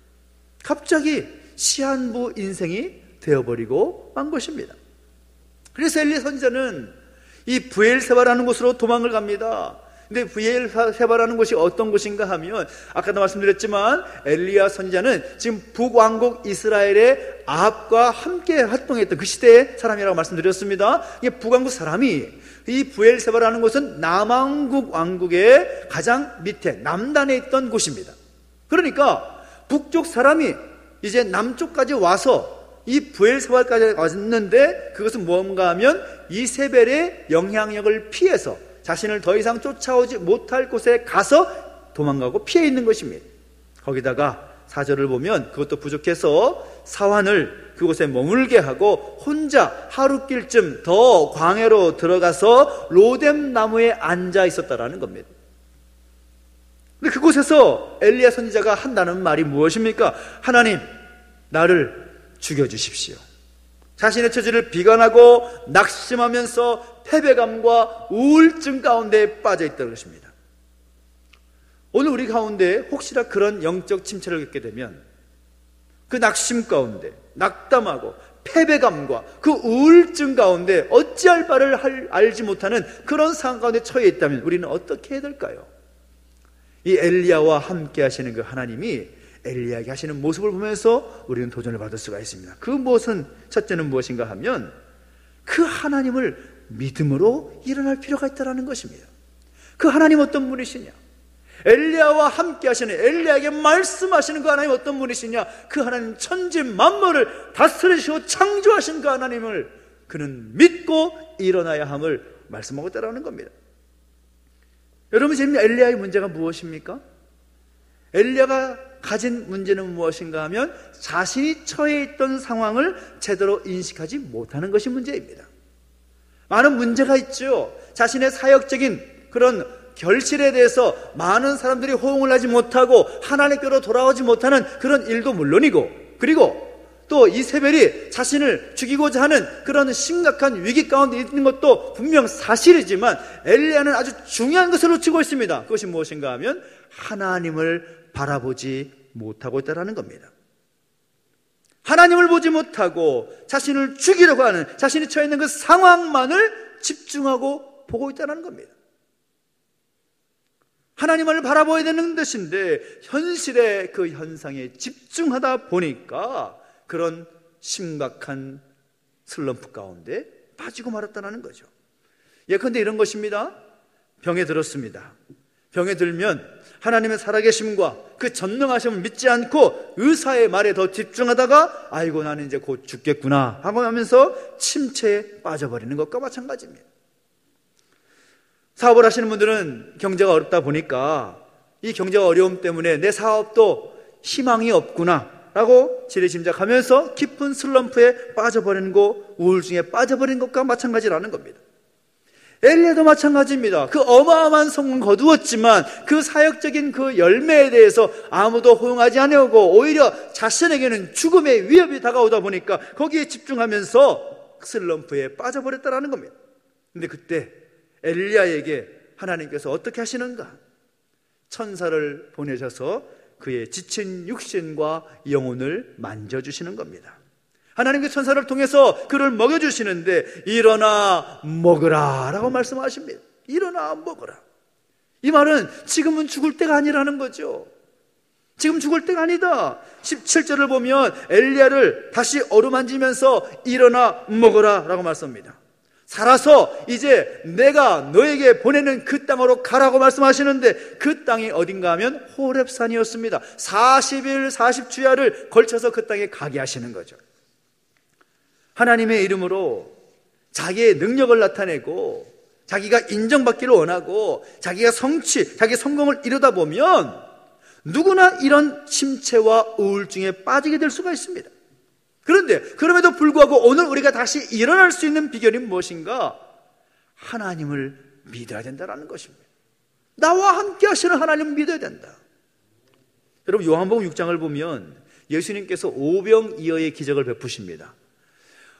갑자기 시한부 인생이 되어버리고 만 것입니다. 그래서 엘리야 선지자는 이 브엘세바라는 곳으로 도망을 갑니다. 근데 브엘세바라는 곳이 어떤 곳인가 하면, 아까도 말씀드렸지만 엘리야 선지자는 지금 북왕국 이스라엘의 아합과 함께 활동했던 그 시대의 사람이라고 말씀드렸습니다. 이게 북왕국 사람이, 이 브엘세바라는 곳은 남왕국 왕국의 가장 밑에 남단에 있던 곳입니다. 그러니까 북쪽 사람이 이제 남쪽까지 와서 이 브엘세바까지 왔는데, 그것은 뭔가 하면 이세벨의 영향력을 피해서 자신을 더 이상 쫓아오지 못할 곳에 가서 도망가고 피해 있는 것입니다. 거기다가 4절을 보면 그것도 부족해서 사환을 그곳에 머물게 하고 혼자 하루길쯤 더 광야로 들어가서 로뎀 나무에 앉아 있었다라는 겁니다. 근데 그곳에서 엘리야 선지자가 한다는 말이 무엇입니까? 하나님, 나를 죽여주십시오. 자신의 처지를 비관하고 낙심하면서 패배감과 우울증 가운데 빠져있다는 것입니다. 오늘 우리 가운데 혹시나 그런 영적 침체를 겪게 되면 그 낙심 가운데 낙담하고 패배감과 그 우울증 가운데 어찌할 바를 알지 못하는 그런 상황 가운데 처해 있다면 우리는 어떻게 해야 될까요? 이 엘리야와 함께 하시는 그 하나님이 엘리야에게 하시는 모습을 보면서 우리는 도전을 받을 수가 있습니다. 그 무엇은, 첫째는 무엇인가 하면 그 하나님을 믿음으로 일어날 필요가 있다는 것입니다. 그 하나님 어떤 분이시냐? 엘리야와 함께 하시는, 엘리야에게 말씀하시는 그 하나님 어떤 분이시냐? 그 하나님 천지 만물을 다스리시고 창조하신 그 하나님을 그는 믿고 일어나야 함을 말씀하고 있다는 겁니다. 여러분, 지금 엘리야의 문제가 무엇입니까? 엘리야가 가진 문제는 무엇인가 하면 자신이 처해 있던 상황을 제대로 인식하지 못하는 것이 문제입니다. 많은 문제가 있죠. 자신의 사역적인 그런 결실에 대해서 많은 사람들이 호응을 하지 못하고 하나님께로 돌아오지 못하는 그런 일도 물론이고, 그리고 또 이세벨이 자신을 죽이고자 하는 그런 심각한 위기 가운데 있는 것도 분명 사실이지만 엘리야는 아주 중요한 것을 놓치고 있습니다. 그것이 무엇인가 하면 하나님을 바라보지 못하고 있다는 겁니다. 하나님을 보지 못하고 자신을 죽이려고 하는, 자신이 처해 있는 그 상황만을 집중하고 보고 있다는 겁니다. 하나님을 바라보아야 되는 것인데 현실의 그 현상에 집중하다 보니까 그런 심각한 슬럼프 가운데 빠지고 말았다는 거죠. 예컨대 이런 것입니다. 병에 들었습니다. 병에 들면 하나님의 살아계심과 그 전능하심을 믿지 않고 의사의 말에 더 집중하다가 아이고 나는 이제 곧 죽겠구나 하고 하면서 침체에 빠져버리는 것과 마찬가지입니다. 사업을 하시는 분들은 경제가 어렵다 보니까 이 경제가 어려움 때문에 내 사업도 희망이 없구나 라고 지레짐작하면서 깊은 슬럼프에 빠져버리는 것, 우울증에 빠져버리는 것과 마찬가지라는 겁니다. 엘리야도 마찬가지입니다. 그 어마어마한 성공을 거두었지만 그 사역적인 그 열매에 대해서 아무도 호응하지 않으려고 오히려 자신에게는 죽음의 위협이 다가오다 보니까 거기에 집중하면서 슬럼프에 빠져버렸다는 겁니다. 근데 그때 엘리야에게 하나님께서 어떻게 하시는가? 천사를 보내셔서 그의 지친 육신과 영혼을 만져주시는 겁니다. 하나님의 천사를 통해서 그를 먹여주시는데 일어나 먹으라 라고 말씀하십니다. 일어나 먹으라. 이 말은 지금은 죽을 때가 아니라는 거죠. 지금 죽을 때가 아니다. 17절을 보면 엘리야를 다시 어루만지면서 일어나 먹으라 라고 말씀합니다. 살아서 이제 내가 너에게 보내는 그 땅으로 가라고 말씀하시는데 그 땅이 어딘가 하면 호렙산이었습니다. 40일 40주야를 걸쳐서 그 땅에 가게 하시는 거죠. 하나님의 이름으로 자기의 능력을 나타내고 자기가 인정받기를 원하고 자기가 자기 성공을 이루다 보면 누구나 이런 침체와 우울증에 빠지게 될 수가 있습니다. 그런데 그럼에도 불구하고 오늘 우리가 다시 일어날 수 있는 비결이 무엇인가? 하나님을 믿어야 된다는 것입니다. 나와 함께 하시는 하나님을 믿어야 된다. 여러분, 요한복음 6장을 보면 예수님께서 오병이어의 기적을 베푸십니다.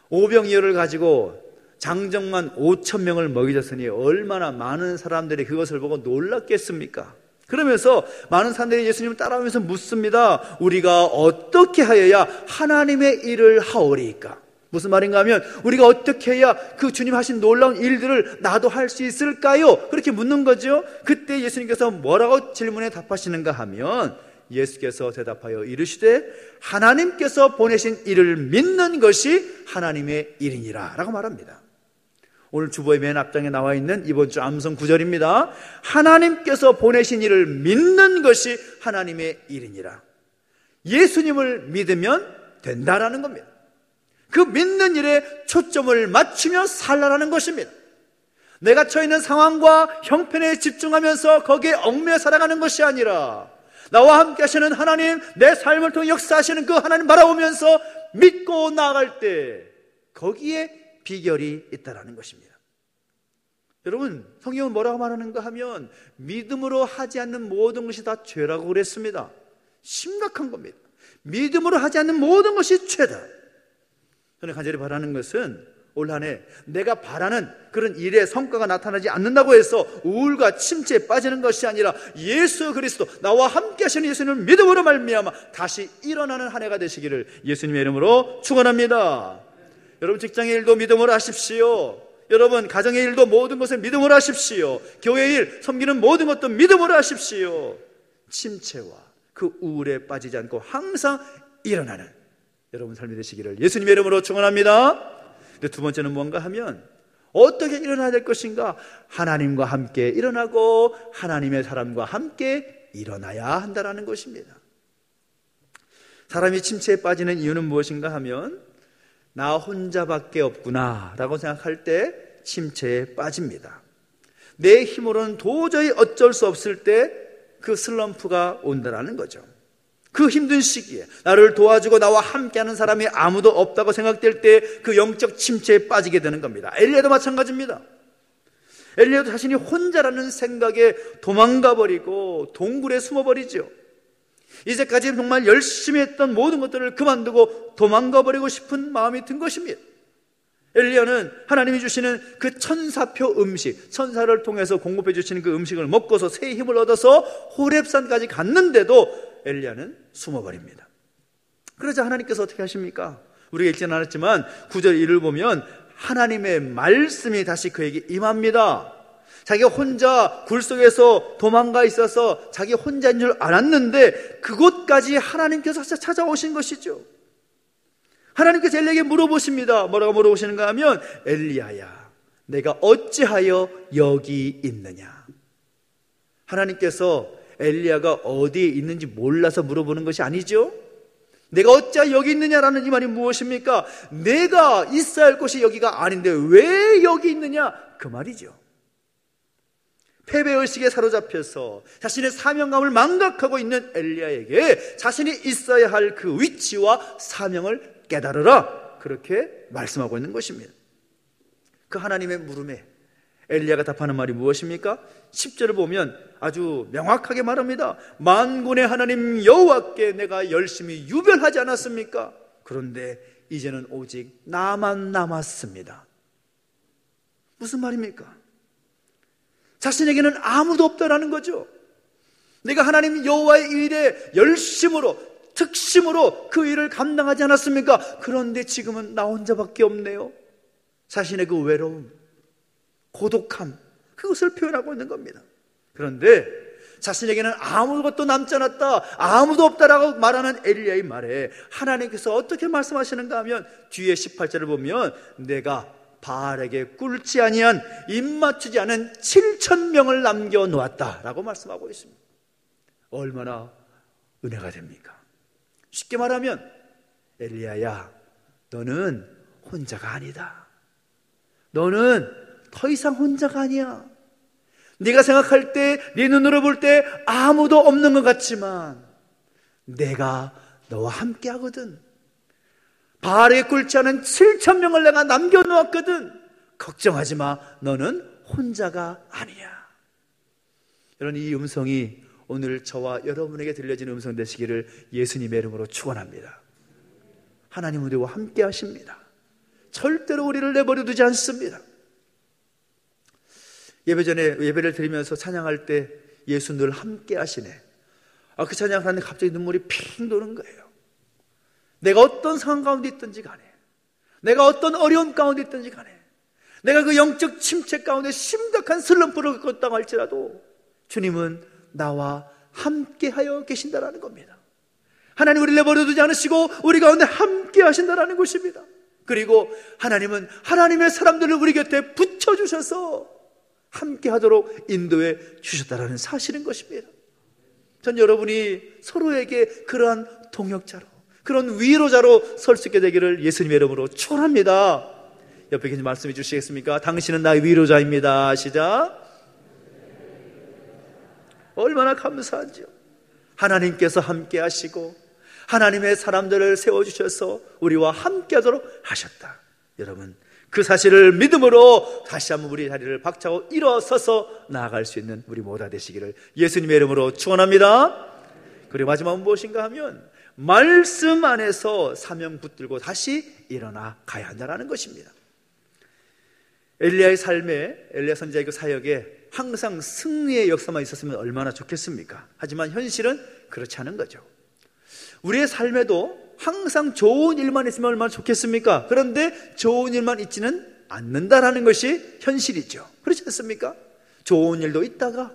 오병이어를 가지고 장정만 5,000명을 먹이셨으니 얼마나 많은 사람들이 그것을 보고 놀랐겠습니까? 그러면서 많은 사람들이 예수님을 따라오면서 묻습니다. 우리가 어떻게 하여야 하나님의 일을 하오리까? 무슨 말인가 하면 우리가 어떻게 해야 그 주님 하신 놀라운 일들을 나도 할 수 있을까요? 그렇게 묻는 거죠. 그때 예수님께서 뭐라고 질문에 답하시는가 하면 예수께서 대답하여 이르시되 하나님께서 보내신 일을 믿는 것이 하나님의 일이니라 라고 말합니다. 오늘 주보의 맨 앞장에 나와 있는 이번 주 암송 구절입니다. 하나님께서 보내신 일을 믿는 것이 하나님의 일이니라. 예수님을 믿으면 된다라는 겁니다. 그 믿는 일에 초점을 맞추며 살라라는 것입니다. 내가 처해 있는 상황과 형편에 집중하면서 거기에 얽매여 살아가는 것이 아니라 나와 함께 하시는 하나님, 내 삶을 통해 역사하시는 그 하나님 바라보면서 믿고 나아갈 때 거기에 비결이 있다라는 것입니다. 여러분, 성경은 뭐라고 말하는가 하면 믿음으로 하지 않는 모든 것이 다 죄라고 그랬습니다. 심각한 겁니다. 믿음으로 하지 않는 모든 것이 죄다. 저는 간절히 바라는 것은 올 한 해 내가 바라는 그런 일의 성과가 나타나지 않는다고 해서 우울과 침체에 빠지는 것이 아니라 예수 그리스도, 나와 함께 하시는 예수님을 믿음으로 말미암아 다시 일어나는 한 해가 되시기를 예수님의 이름으로 축원합니다. 여러분, 직장의 일도 믿음으로 하십시오. 여러분, 가정의 일도 모든 것을 믿음으로 하십시오. 교회 일, 섬기는 모든 것도 믿음으로 하십시오. 침체와 그 우울에 빠지지 않고 항상 일어나는 여러분 삶이 되시기를 예수님의 이름으로 축원합니다. 근데 두 번째는 뭔가 하면 어떻게 일어나야 될 것인가? 하나님과 함께 일어나고 하나님의 사람과 함께 일어나야 한다는 것입니다. 사람이 침체에 빠지는 이유는 무엇인가 하면 나 혼자밖에 없구나 라고 생각할 때 침체에 빠집니다. 내 힘으로는 도저히 어쩔 수 없을 때 그 슬럼프가 온다는 거죠. 그 힘든 시기에 나를 도와주고 나와 함께하는 사람이 아무도 없다고 생각될 때 그 영적 침체에 빠지게 되는 겁니다. 엘리야도 마찬가지입니다. 엘리야도 자신이 혼자라는 생각에 도망가버리고 동굴에 숨어버리죠. 이제까지 정말 열심히 했던 모든 것들을 그만두고 도망가버리고 싶은 마음이 든 것입니다. 엘리야는 하나님이 주시는 그 천사표 음식, 천사를 통해서 공급해 주시는 그 음식을 먹고서 새 힘을 얻어서 호렙산까지 갔는데도 엘리야는 숨어버립니다. 그러자 하나님께서 어떻게 하십니까? 우리가 읽지는 않았지만 9절 1을 보면 하나님의 말씀이 다시 그에게 임합니다. 자기가 혼자 굴 속에서 도망가 있어서 자기 혼자인 줄 알았는데 그곳까지 하나님께서 찾아오신 것이죠. 하나님께서 엘리야에게 물어보십니다. 뭐라고 물어보시는가 하면 엘리야야, 내가 어찌하여 여기 있느냐. 하나님께서 엘리야가 어디에 있는지 몰라서 물어보는 것이 아니죠. 내가 어찌하여 여기 있느냐라는 이 말이 무엇입니까? 내가 있어야 할 곳이 여기가 아닌데 왜 여기 있느냐, 그 말이죠. 패배의식에 사로잡혀서 자신의 사명감을 망각하고 있는 엘리야에게 자신이 있어야 할 그 위치와 사명을 깨달으라, 그렇게 말씀하고 있는 것입니다. 그 하나님의 물음에 엘리야가 답하는 말이 무엇입니까? 10절을 보면 아주 명확하게 말합니다. 만군의 하나님 여호와께 내가 열심히 유별하지 않았습니까? 그런데 이제는 오직 나만 남았습니다. 무슨 말입니까? 자신에게는 아무도 없다라는 거죠. 내가 하나님 여호와의 일에 열심으로 특심으로 그 일을 감당하지 않았습니까? 그런데 지금은 나 혼자밖에 없네요. 자신의 그 외로움, 고독함, 그것을 표현하고 있는 겁니다. 그런데 자신에게는 아무것도 남지 않았다, 아무도 없다라고 말하는 엘리야의 말에 하나님께서 어떻게 말씀하시는가 하면 뒤에 18절을 보면 내가 바알에게 꿇지 아니한 입맞추지 않은 7,000명을 남겨놓았다라고 말씀하고 있습니다. 얼마나 은혜가 됩니까? 쉽게 말하면 엘리야야, 너는 혼자가 아니다. 너는 더 이상 혼자가 아니야. 네가 생각할 때, 네 눈으로 볼 때 아무도 없는 것 같지만 내가 너와 함께 하거든. 바알에게 꿇지 않은 7,000명을 내가 남겨놓았거든. 걱정하지 마. 너는 혼자가 아니야. 여러분, 이 음성이 오늘 저와 여러분에게 들려지는 음성 되시기를 예수님의 이름으로 축원합니다. 하나님은 우리와 함께 하십니다. 절대로 우리를 내버려 두지 않습니다. 예배 전에 예배를 드리면서 찬양할 때 예수 늘 함께 하시네. 그 찬양을 하는데 갑자기 눈물이 핑 도는 거예요. 내가 어떤 상황 가운데 있든지 간에, 내가 어떤 어려움 가운데 있든지 간에, 내가 그 영적 침체 가운데 심각한 슬럼프를 겪었다고 할지라도 주님은 나와 함께하여 계신다라는 겁니다. 하나님 우리를 내버려두지 않으시고 우리 가운데 함께 하신다라는 것입니다. 그리고 하나님은 하나님의 사람들을 우리 곁에 붙여주셔서 함께하도록 인도해 주셨다라는 사실인 것입니다. 전 여러분이 서로에게 그러한 동역자로, 그런 위로자로 설 수 있게 되기를 예수님의 이름으로 축원합니다. 옆에 계신 말씀해 주시겠습니까? 당신은 나의 위로자입니다. 시작. 얼마나 감사한지요. 하나님께서 함께 하시고 하나님의 사람들을 세워주셔서 우리와 함께 하도록 하셨다. 여러분, 그 사실을 믿음으로 다시 한번 우리 자리를 박차고 일어서서 나아갈 수 있는 우리 모두가 되시기를 예수님의 이름으로 축원합니다. 그리고 마지막은 무엇인가 하면 말씀 안에서 사명 붙들고 다시 일어나 가야 한다는 것입니다. 엘리야의 삶에, 엘리야 선지자의 그 사역에 항상 승리의 역사만 있었으면 얼마나 좋겠습니까? 하지만 현실은 그렇지 않은 거죠. 우리의 삶에도 항상 좋은 일만 있으면 얼마나 좋겠습니까? 그런데 좋은 일만 있지는 않는다라는 것이 현실이죠. 그렇지 않습니까? 좋은 일도 있다가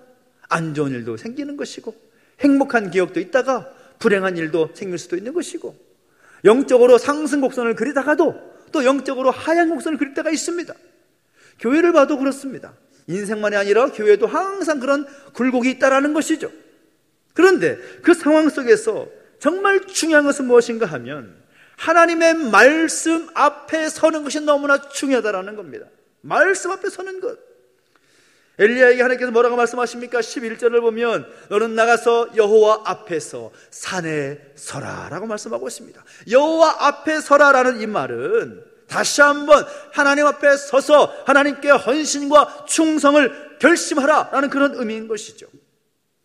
안 좋은 일도 생기는 것이고, 행복한 기억도 있다가 불행한 일도 생길 수도 있는 것이고, 영적으로 상승 곡선을 그리다가도 또 영적으로 하향 곡선을 그릴 때가 있습니다. 교회를 봐도 그렇습니다. 인생만이 아니라 교회도 항상 그런 굴곡이 있다라는 것이죠. 그런데 그 상황 속에서 정말 중요한 것은 무엇인가 하면 하나님의 말씀 앞에 서는 것이 너무나 중요하다라는 겁니다. 말씀 앞에 서는 것. 엘리야에게 하나님께서 뭐라고 말씀하십니까? 11절을 보면 너는 나가서 여호와 앞에서 산에 서라 라고 말씀하고 있습니다. 여호와 앞에 서라라는 이 말은 다시 한번 하나님 앞에 서서 하나님께 헌신과 충성을 결심하라 라는 그런 의미인 것이죠.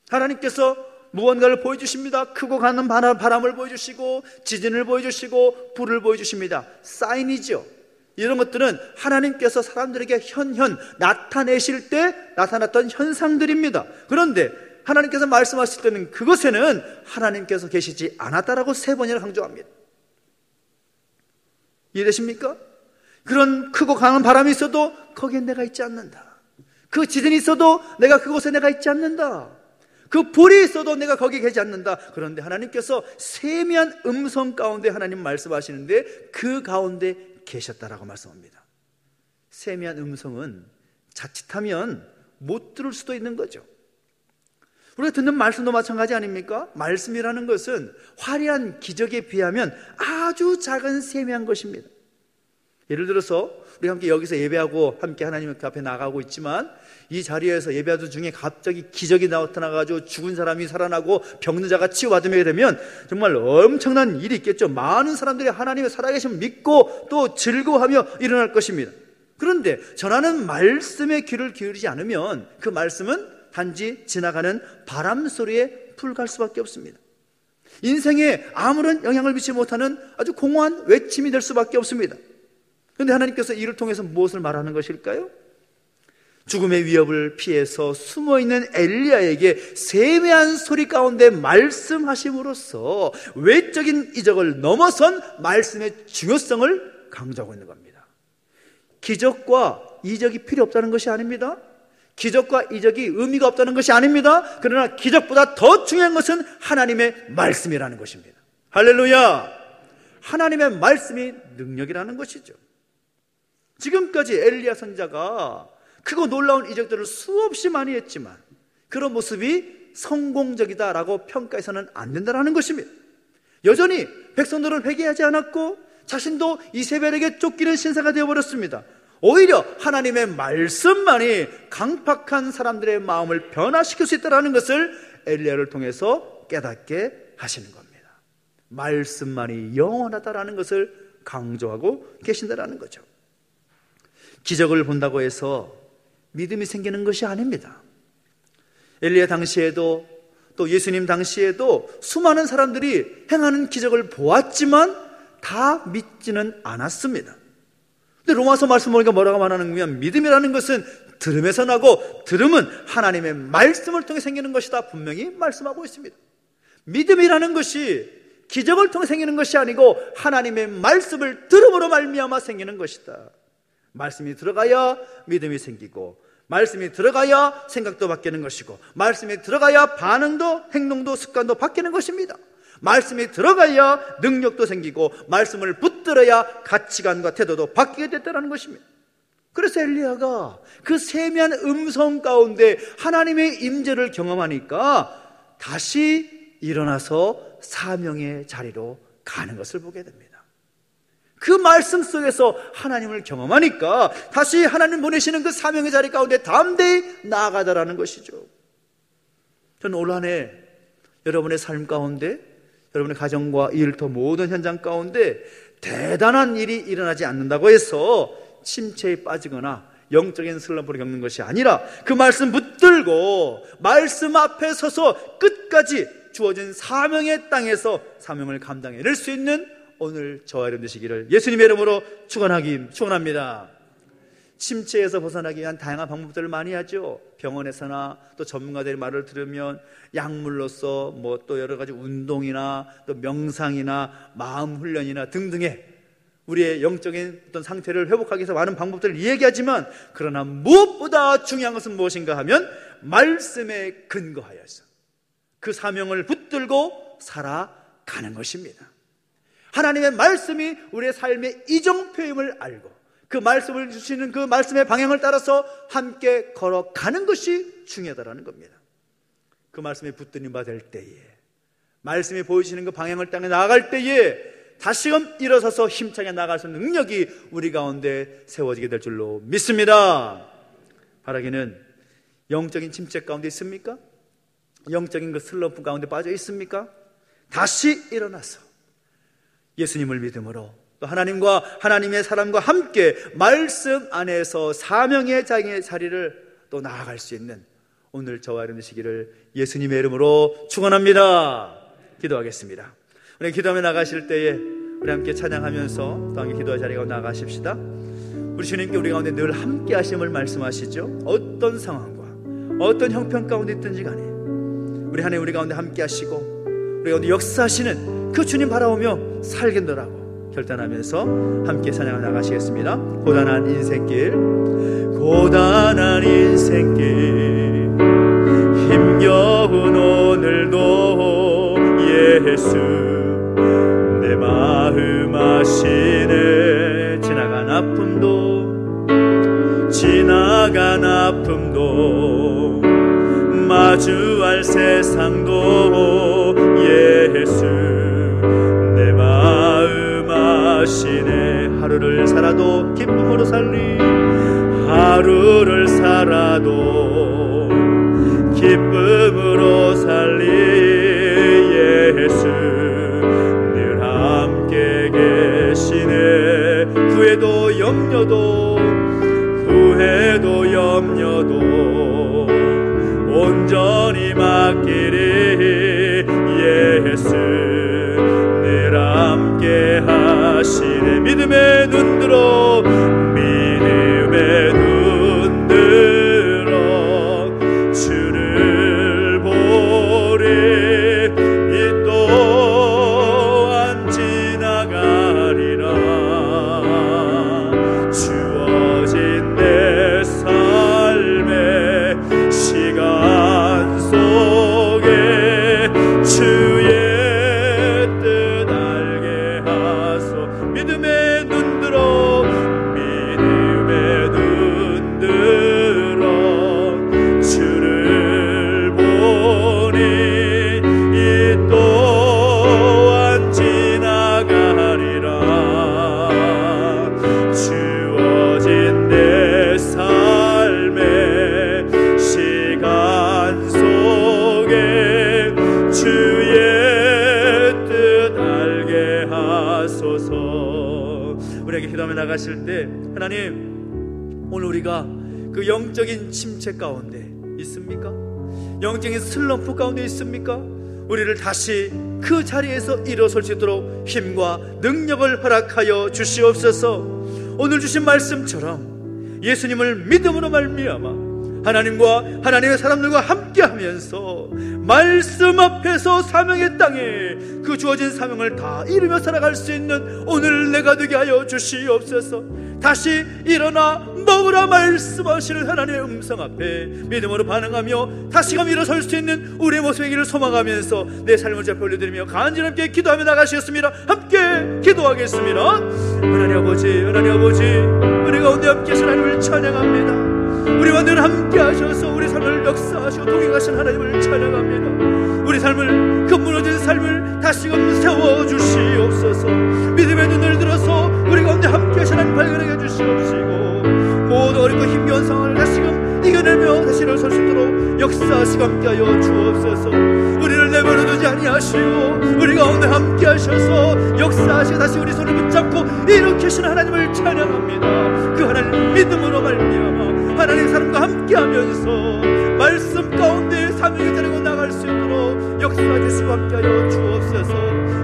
하나님께서 무언가를 보여주십니다. 크고 가는 바람을 보여주시고 지진을 보여주시고 불을 보여주십니다. 사인이죠. 이런 것들은 하나님께서 사람들에게 현현 나타내실 때 나타났던 현상들입니다. 그런데 하나님께서 말씀하실 때는 그것에는 하나님께서 계시지 않았다라고 3번이나 강조합니다. 이해되십니까? 그런 크고 강한 바람이 있어도 거기에 내가 있지 않는다. 그 지진이 있어도 내가 그곳에 내가 있지 않는다. 그 불이 있어도 내가 거기에 계지 않는다. 그런데 하나님께서 세미한 음성 가운데 하나님 말씀하시는데 그 가운데 계셨다라고 말씀합니다. 세미한 음성은 자칫하면 못 들을 수도 있는 거죠. 우리가 듣는 말씀도 마찬가지 아닙니까? 말씀이라는 것은 화려한 기적에 비하면 아주 작은 세미한 것입니다. 예를 들어서 우리 함께 여기서 예배하고 함께 하나님 앞에 나가고 있지만 이 자리에서 예배하던 중에 갑자기 기적이 나타나가지고 죽은 사람이 살아나고 병든 자가 치유받으게 되면 정말 엄청난 일이 있겠죠. 많은 사람들이 하나님의 살아계심을 믿고 또 즐거워하며 일어날 것입니다. 그런데 전하는 말씀에 귀를 기울이지 않으면 그 말씀은 단지 지나가는 바람 소리에 불과할 수밖에 없습니다. 인생에 아무런 영향을 미치지 못하는 아주 공허한 외침이 될 수밖에 없습니다. 그런데 하나님께서 이를 통해서 무엇을 말하는 것일까요? 죽음의 위협을 피해서 숨어있는 엘리야에게 세미한 소리 가운데 말씀하심으로써 외적인 이적을 넘어선 말씀의 중요성을 강조하고 있는 겁니다. 기적과 이적이 필요 없다는 것이 아닙니다. 기적과 이적이 의미가 없다는 것이 아닙니다. 그러나 기적보다 더 중요한 것은 하나님의 말씀이라는 것입니다. 할렐루야! 하나님의 말씀이 능력이라는 것이죠. 지금까지 엘리야 선지자가 크고 놀라운 이적들을 수없이 많이 했지만 그런 모습이 성공적이다라고 평가해서는 안 된다는 것입니다. 여전히 백성들은 회개하지 않았고 자신도 이세벨에게 쫓기는 신사가 되어버렸습니다. 오히려 하나님의 말씀만이 강팍한 사람들의 마음을 변화시킬 수 있다는 것을 엘리야를 통해서 깨닫게 하시는 겁니다. 말씀만이 영원하다라는 것을 강조하고 계신다라는 거죠. 기적을 본다고 해서 믿음이 생기는 것이 아닙니다. 엘리야 당시에도 또 예수님 당시에도 수많은 사람들이 행하는 기적을 보았지만 다 믿지는 않았습니다. 근데 로마서 말씀 보니까 뭐라고 말하는 거냐면 믿음이라는 것은 들음에서 나고 들음은 하나님의 말씀을 통해 생기는 것이다 분명히 말씀하고 있습니다. 믿음이라는 것이 기적을 통해 생기는 것이 아니고 하나님의 말씀을 들음으로 말미암아 생기는 것이다. 말씀이 들어가야 믿음이 생기고, 말씀이 들어가야 생각도 바뀌는 것이고, 말씀이 들어가야 반응도 행동도 습관도 바뀌는 것입니다. 말씀이 들어가야 능력도 생기고, 말씀을 붙들어야 가치관과 태도도 바뀌게 됐다는 것입니다. 그래서 엘리야가 그 세미한 음성 가운데 하나님의 임재를 경험하니까 다시 일어나서 사명의 자리로 가는 것을 보게 됩니다. 그 말씀 속에서 하나님을 경험하니까 다시 하나님 보내시는 그 사명의 자리 가운데 담대히 나아가다라는 것이죠. 저는 올 한 해 여러분의 삶 가운데, 여러분의 가정과 일터 모든 현장 가운데 대단한 일이 일어나지 않는다고 해서 침체에 빠지거나 영적인 슬럼프를 겪는 것이 아니라 그 말씀 붙들고 말씀 앞에 서서 끝까지 주어진 사명의 땅에서 사명을 감당해낼 수 있는 오늘 저와 여러분 되시기를 예수님의 이름으로 축원합니다. 침체에서 벗어나기 위한 다양한 방법들을 많이 하죠. 병원에서나 또 전문가들의 말을 들으면 약물로서 뭐 또 여러 가지 운동이나 또 명상이나 마음 훈련이나 등등의 우리의 영적인 어떤 상태를 회복하기 위해서 많은 방법들을 이야기하지만, 그러나 무엇보다 중요한 것은 무엇인가 하면 말씀에 근거하여서 그 사명을 붙들고 살아가는 것입니다. 하나님의 말씀이 우리의 삶의 이정표임을 알고 그 말씀을 주시는 그 말씀의 방향을 따라서 함께 걸어가는 것이 중요하다는 겁니다. 그 말씀에 붙드는 바 될 때에, 말씀이 보여주시는 그 방향을 따라 나아갈 때에 다시금 일어서서 힘차게 나아갈 수 있는 능력이 우리 가운데 세워지게 될 줄로 믿습니다. 바라기는 영적인 침체 가운데 있습니까? 영적인 그 슬럼프 가운데 빠져 있습니까? 다시 일어나서 예수님을 믿음으로 또 하나님과 하나님의 사람과 함께 말씀 안에서 사명의 자리를 또 나아갈 수 있는 오늘 저와 여러분 되시기를 예수님의 이름으로 축원합니다. 기도하겠습니다. 우리 기도하며 나가실 때에 우리 함께 찬양하면서 또 함께 기도의 자리가 나가십시다. 우리 주님께 우리 가운데 늘 함께 하심을 말씀하시죠. 어떤 상황과 어떤 형편 가운데 있든지 간에 우리 하나님 우리 가운데 함께 하시고 우리 가운데 역사하시는 그 주님 바라보며 살겠노라고 결단하면서 함께 찬양을 나가시겠습니다. 고단한 인생길, 고단한 인생길, 힘겨운 오늘도 예수 내 마음 아시네. 지나간 아픔도 마주할 세상도 예수 내 마음 아시네. 하루를 살아도 기쁨으로 살리, 하루를 살아도 기쁨으로 살리 예수 늘 함께 계시네. 후회도 염려도 온전히 맡기리 예수 늘 함께 하시네. 믿음의 눈 들어, 믿음의 눈 들어 주를 보리. 이 또한 지나가리라. 주어진 내 삶의 시간 속에 주의 뜻 알게 하소. 믿음의 눈 들어, 믿음의 눈 들어 주를 보니 이 또한 지나가리라. 주어진 내 삶의 시간 속에 주의 뜻 알게 하소서. 우리에게 기도하며 나가실 때 하나님, 오늘 우리가 그 영적인 침체 가운데 있습니까? 영적인 슬럼프 가운데 있습니까? 우리를 다시 그 자리에서 일어설 수 있도록 힘과 능력을 허락하여 주시옵소서. 오늘 주신 말씀처럼 예수님을 믿음으로 말미암아 하나님과 하나님의 사람들과 함께하면서 말씀 앞에서 사명의 땅에 그 주어진 사명을 다 이루며 살아갈 수 있는 오늘 내가 되게 하여 주시옵소서. 다시 일어나 먹으라 말씀하시는 하나님의 음성 앞에 믿음으로 반응하며 다시금 일어설 수 있는 우리의 모습의 길을 소망하면서 내 삶을 잡혀 올려드리며 간절히 함께 기도하며 나가시겠습니다. 함께 기도하겠습니다. 하나님 아버지, 하나님 아버지, 우리 가운데 함께 하신 하나님을 찬양합니다. 우리와 늘 함께 하셔서 우리 삶을 역사하시고 동행하신 하나님을 찬양합니다. 우리 삶을, 그 무너진 삶을 다시금 세워주시옵소서. 믿음의 눈을 들어서 우리 가운데 함께 하신 하나님 발견하게 해주시옵시고 모든 어렵고 힘겨운 상황을 다시금 이겨내며 다시 일어설 수 있도록 역사하시고 함께하여 주옵소서. 우리를 내버려두지 아니하시고 우리 가운데 함께 하셔서 역사하시고 다시 우리 손을 붙잡고 일으키시는 하나님을 찬양합니다. 그 하나님 믿음으로 말미암아 하나님의 사람과 함께하면서 말씀 가운데 사명을 데리고 나갈 수 있도록 역사하시고 함께하여 주옵소서.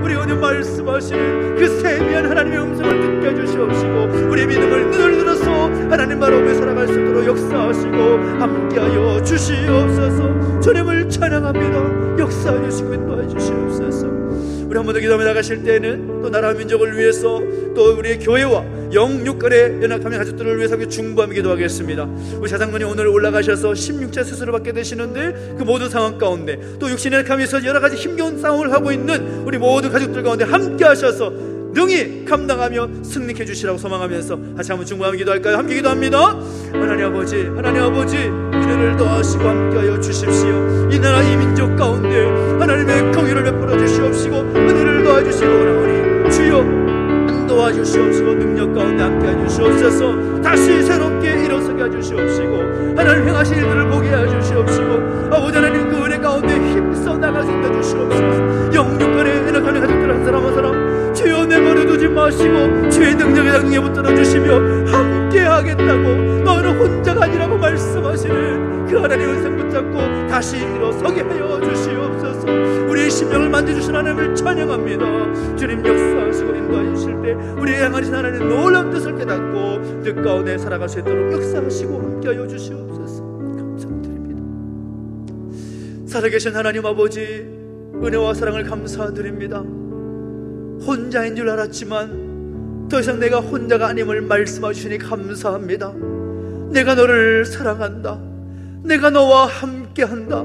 우리 오늘 말씀하시는 그 세미한 하나님의 음성을 듣게 해주시옵시고 우리 믿음을 눈을 들어서 하나님 바라보며 살아갈 수 있도록 역사하시고 함께하여 주시옵소서. 주님을 찬양합니다. 역사해 주시고 인도해 주시옵소서. 우리 한 번 더 기도하며 나가실 때는 또 나라 민족을 위해서 또 우리의 교회와 영육간의 연합하는 가족들을 위해서 중보하며 기도하겠습니다. 우리 자장군이 오늘 올라가셔서 16차 수술을 받게 되시는데 그 모든 상황 가운데 또 육신의 연약함에서 여러 가지 힘겨운 싸움을 하고 있는 우리 모든 가족들 가운데 함께 하셔서 능히 감당하며 승리해 주시라고 소망하면서 다시 한번 중보하며 기도할까요? 함께 기도합니다. 하나님 아버지, 하나님 아버지, 은혜를 더하시고 함께하여 주십시오. 이 나라 이 민족 가운데 하나님의 긍휼을 베풀어 주시옵시고 은혜를 더해 주시고 오라오니 주여 도와주시옵시고 능력 가운데 함께해 주시옵소서. 다시 새롭게 일어서게 해주시옵시고 하나님 행하신 일들을 보게 해주시옵시고 아버지 하나님 그 은혜 가운데 힘써 나갈 수 있게 해주시옵소서. 영육간에 연약한 가족들 한 사람 한 사람 주여 내버려두지 마시고 주의 능력에 능력에 붙들어 주시며 함께하겠다고 너는 혼자가 아니라고 말씀하시는 그 하나님의 은성 붙잡고 다시 일어서게 하여 주시옵소서. 우리의 심령을 만져주신 하나님을 찬양합니다. 주님 역사하시고 인도해 주실 때 우리의 향하신 하나님의 놀라운 뜻을 깨닫고 뜻 가운데 살아갈 수 있도록 역사하시고 함께하여 주시옵소서. 감사드립니다. 살아계신 하나님 아버지, 은혜와 사랑을 감사드립니다. 혼자인 줄 알았지만 더 이상 내가 혼자가 아님을 말씀하시니 감사합니다. 내가 너를 사랑한다. 내가 너와 함께한다.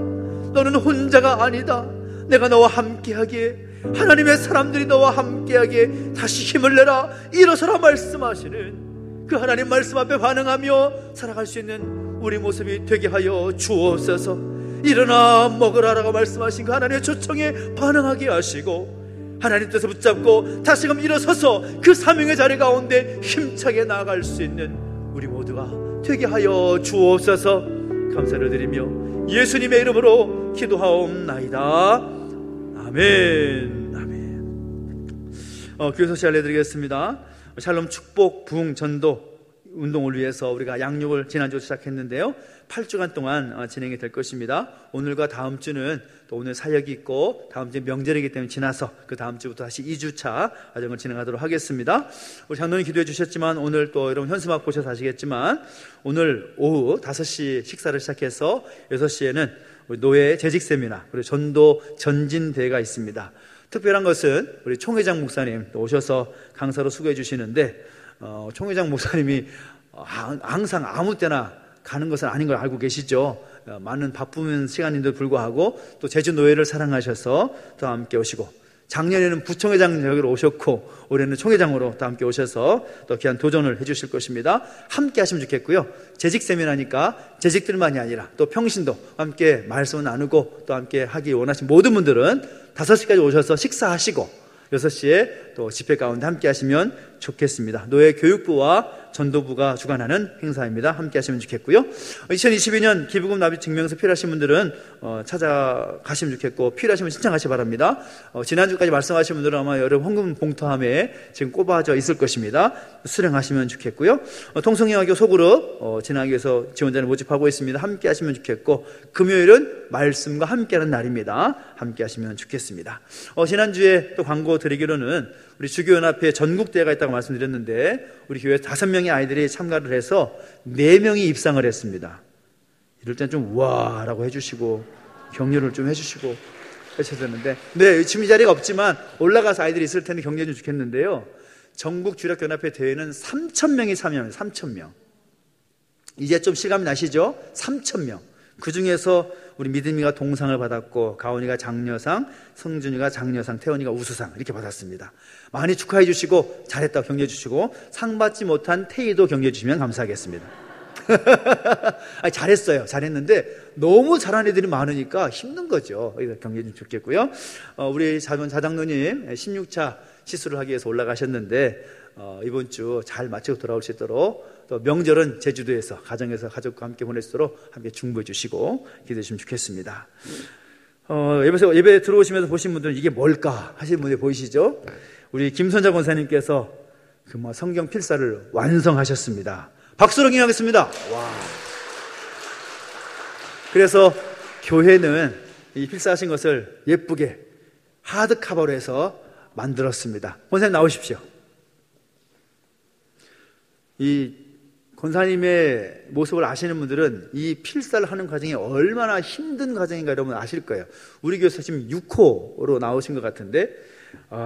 너는 혼자가 아니다. 내가 너와 함께하기에 하나님의 사람들이 너와 함께하기에 다시 힘을 내라 일어서라 말씀하시는 그 하나님 말씀 앞에 반응하며 살아갈 수 있는 우리 모습이 되게 하여 주옵소서. 일어나 먹으라라고 말씀하신 그 하나님의 초청에 반응하게 하시고 하나님 뜻을 붙잡고 다시금 일어서서 그 사명의 자리 가운데 힘차게 나아갈 수 있는 우리 모두가 되게 하여 주옵소서. 감사를 드리며 예수님의 이름으로 기도하옵나이다. 아멘. 아멘. 교회 소식 알려드리겠습니다. 샬롬 축복 부흥 전도 운동을 위해서 우리가 양육을 지난주 시작했는데요, 8주간 동안 진행이 될 것입니다. 오늘과 다음 주는 또 오늘 사역이 있고 다음 주 명절이기 때문에 지나서 그 다음 주부터 다시 2주차 과정을 진행하도록 하겠습니다. 우리 장로님 기도해 주셨지만 오늘 또 여러분 현수막 보셔서 아시겠지만 오늘 오후 5시 식사를 시작해서 6시에는 우리 노예 재직 세미나 그리고 전도 전진대회가 있습니다. 특별한 것은 우리 총회장 목사님 또 오셔서 강사로 수고해 주시는데 총회장 목사님이 항상 아무 때나 가는 것은 아닌 걸 알고 계시죠. 많은 바쁜 시간인데도 불구하고 또 제주 노예를 사랑하셔서 또 함께 오시고, 작년에는 부총회장 여기로 오셨고 올해는 총회장으로 또 함께 오셔서 또 귀한 도전을 해주실 것입니다. 함께 하시면 좋겠고요. 재직 세미나니까 재직들만이 아니라 또 평신도 함께 말씀을 나누고 또 함께 하기 원하시는 모든 분들은 5시까지 오셔서 식사하시고 6시에 또 집회 가운데 함께 하시면 좋겠습니다. 노예 교육부와 전도부가 주관하는 행사입니다. 함께 하시면 좋겠고요. 2022년 기부금 납입 증명서 필요하신 분들은 찾아가시면 좋겠고, 필요하시면 신청하시 바랍니다. 지난주까지 말씀하신 분들은 아마 여러분 헌금 봉투함에 지금 꼽아져 있을 것입니다. 수령하시면 좋겠고요. 통성영화교 소그룹 진행하기 위해서 지원자를 모집하고 있습니다. 함께 하시면 좋겠고, 금요일은 말씀과 함께하는 날입니다. 함께 하시면 좋겠습니다. 지난주에 또 광고 드리기로는 우리 주교연합회 전국대회가 있다고 말씀드렸는데 우리 교회 5명의 아이들이 참가를 해서 4명이 입상을 했습니다. 이럴 땐 좀 우와라고 해주시고 격려를 좀 해주시고 하셔야 되는데, 네, 지금 이 자리가 없지만 올라가서 아이들이 있을 텐데 격려해 주면 좋겠는데요. 전국 주력연합회 대회는 3,000명이 참여합니다. 3,000명. 이제 좀 실감이 나시죠? 3,000명. 그 중에서 우리 믿음이가 동상을 받았고, 가온이가 장려상, 성준이가 장려상, 태원이가 우수상 이렇게 받았습니다. 많이 축하해 주시고 잘했다고 격려해 주시고, 상 받지 못한 태희도 격려해 주시면 감사하겠습니다. 아니, 잘했어요. 잘했는데 너무 잘한 애들이 많으니까 힘든 거죠. 격려해 주면 좋겠고요. 우리 자장로님 16차 시술을 하기 위해서 올라가셨는데 이번 주 잘 마치고 돌아올 수 있도록, 또 명절은 제주도에서 가정에서 가족과 함께 보낼 수 있도록 함께 중보해 주시고 기도해 주시면 좋겠습니다. 예배 들어오시면서 보신 분들은 이게 뭘까 하시는 분들 보이시죠? 우리 김선자 권사님께서 그 성경 필사를 완성하셨습니다. 박수로 기원하겠습니다. 와. 그래서 교회는 이 필사하신 것을 예쁘게 하드카버로 해서 만들었습니다. 권사님 나오십시오. 이 권사님의 모습을 아시는 분들은 이 필사를 하는 과정이 얼마나 힘든 과정인가 여러분 아실 거예요. 우리 교회에서 지금 6호로 나오신 것 같은데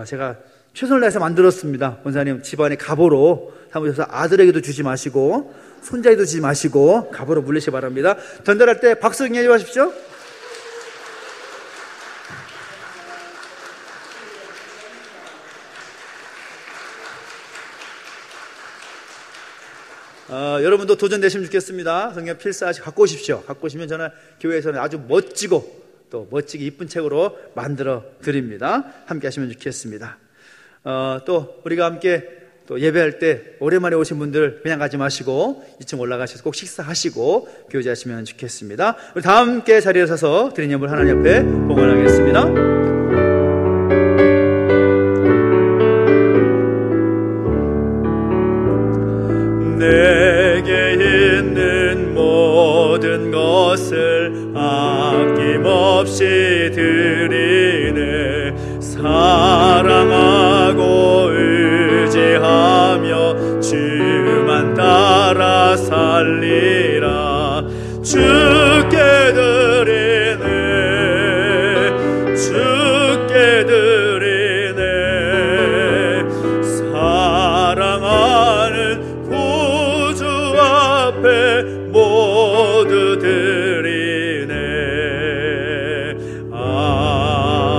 제가 최선을 다해서 만들었습니다. 권사님 집안에 갑오로 삼으셔서 아들에게도 주지 마시고 손자에도 주지 마시고 갑오로 물리시기 바랍니다. 전달할 때 박수 응해 주십시오. 여러분도 도전되시면 좋겠습니다. 성경 필사 갖고 오십시오. 갖고 오시면 저는 교회에서는 아주 멋지고 또 멋지게 이쁜 책으로 만들어 드립니다. 함께 하시면 좋겠습니다. 또 우리가 함께 또 예배할 때 오랜만에 오신 분들 그냥 가지 마시고 2층 올라가셔서 꼭 식사하시고 교제하시면 좋겠습니다. 우리 다 함께 자리에 서서 드린 예물 하나님 앞에 봉헌하겠습니다. 내게 있는 모든 것을 아낌없이 드리네. 사랑하고 의지하며 주만 따라 살리라. 주께 드리네, 주께 드리네. 사랑하는 구주 앞에 모두 드리네. 아멘.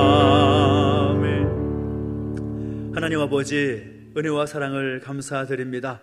하나님 아버지, 은혜와 사랑을 감사드립니다.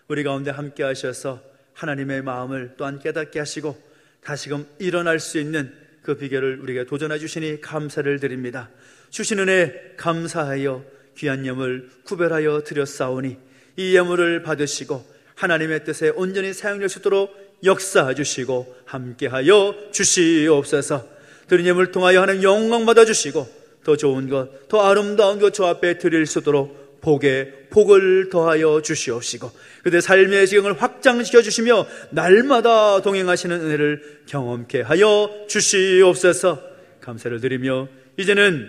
우리 가운데 함께 하셔서 하나님의 마음을 또한 깨닫게 하시고 다시금 일어날 수 있는 그 비결을 우리에게 도전해 주시니 감사를 드립니다. 주신 은혜 감사하여 귀한 예물 구별하여 드렸사오니 이 예물을 받으시고 하나님의 뜻에 온전히 사용될 수 있도록 역사해 주시고 함께하여 주시옵소서. 드린 예물을 통하여 하나님 영광 받아주시고 더 좋은 것, 더 아름다운 것 주 앞에 드릴 수 있도록 복에 복을 더하여 주시옵시고 그들의 삶의 지경을 확장시켜 주시며 날마다 동행하시는 은혜를 경험케 하여 주시옵소서. 감사를 드리며 이제는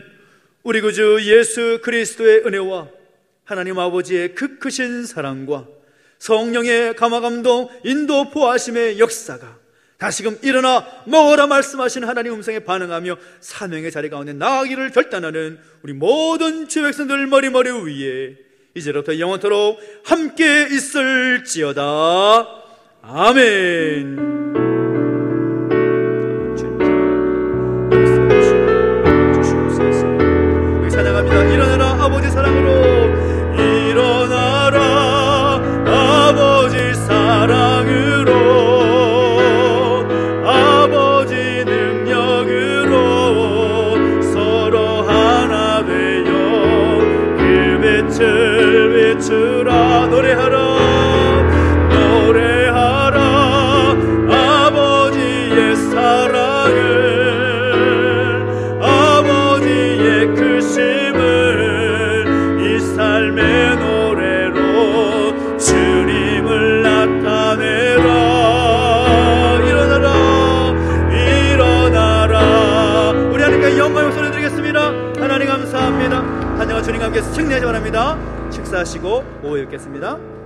우리 구주 예수 그리스도의 은혜와 하나님 아버지의 그 크신 사랑과 성령의 감화감동 인도 보하심의 역사가 다시금 일어나 먹어라 말씀하신 하나님 음성에 반응하며 사명의 자리 가운데 나아가기를 결단하는 우리 모든 주 백성들 머리머리 위에 이제부터 영원토록 함께 있을지어다. 아멘. 찬양합니다. 일어나라 아버지 사랑으로, 일어나라 아버지 사랑으로, 아버지 능력으로 서로 하나 되어 그 빛을 비추라. 노래하라 노래하라 아버지의 사랑을, 아버지의 크심을 이 삶의 노래로 주님을 나타내라. 일어나라 일어나라. 우리 하나님께 영광의 목소리 드리겠습니다. 하나님 감사합니다. 하나님과 주님 함께 주님께서 승리하시 바랍니다. 식사하시고 오후에 뵙겠습니다.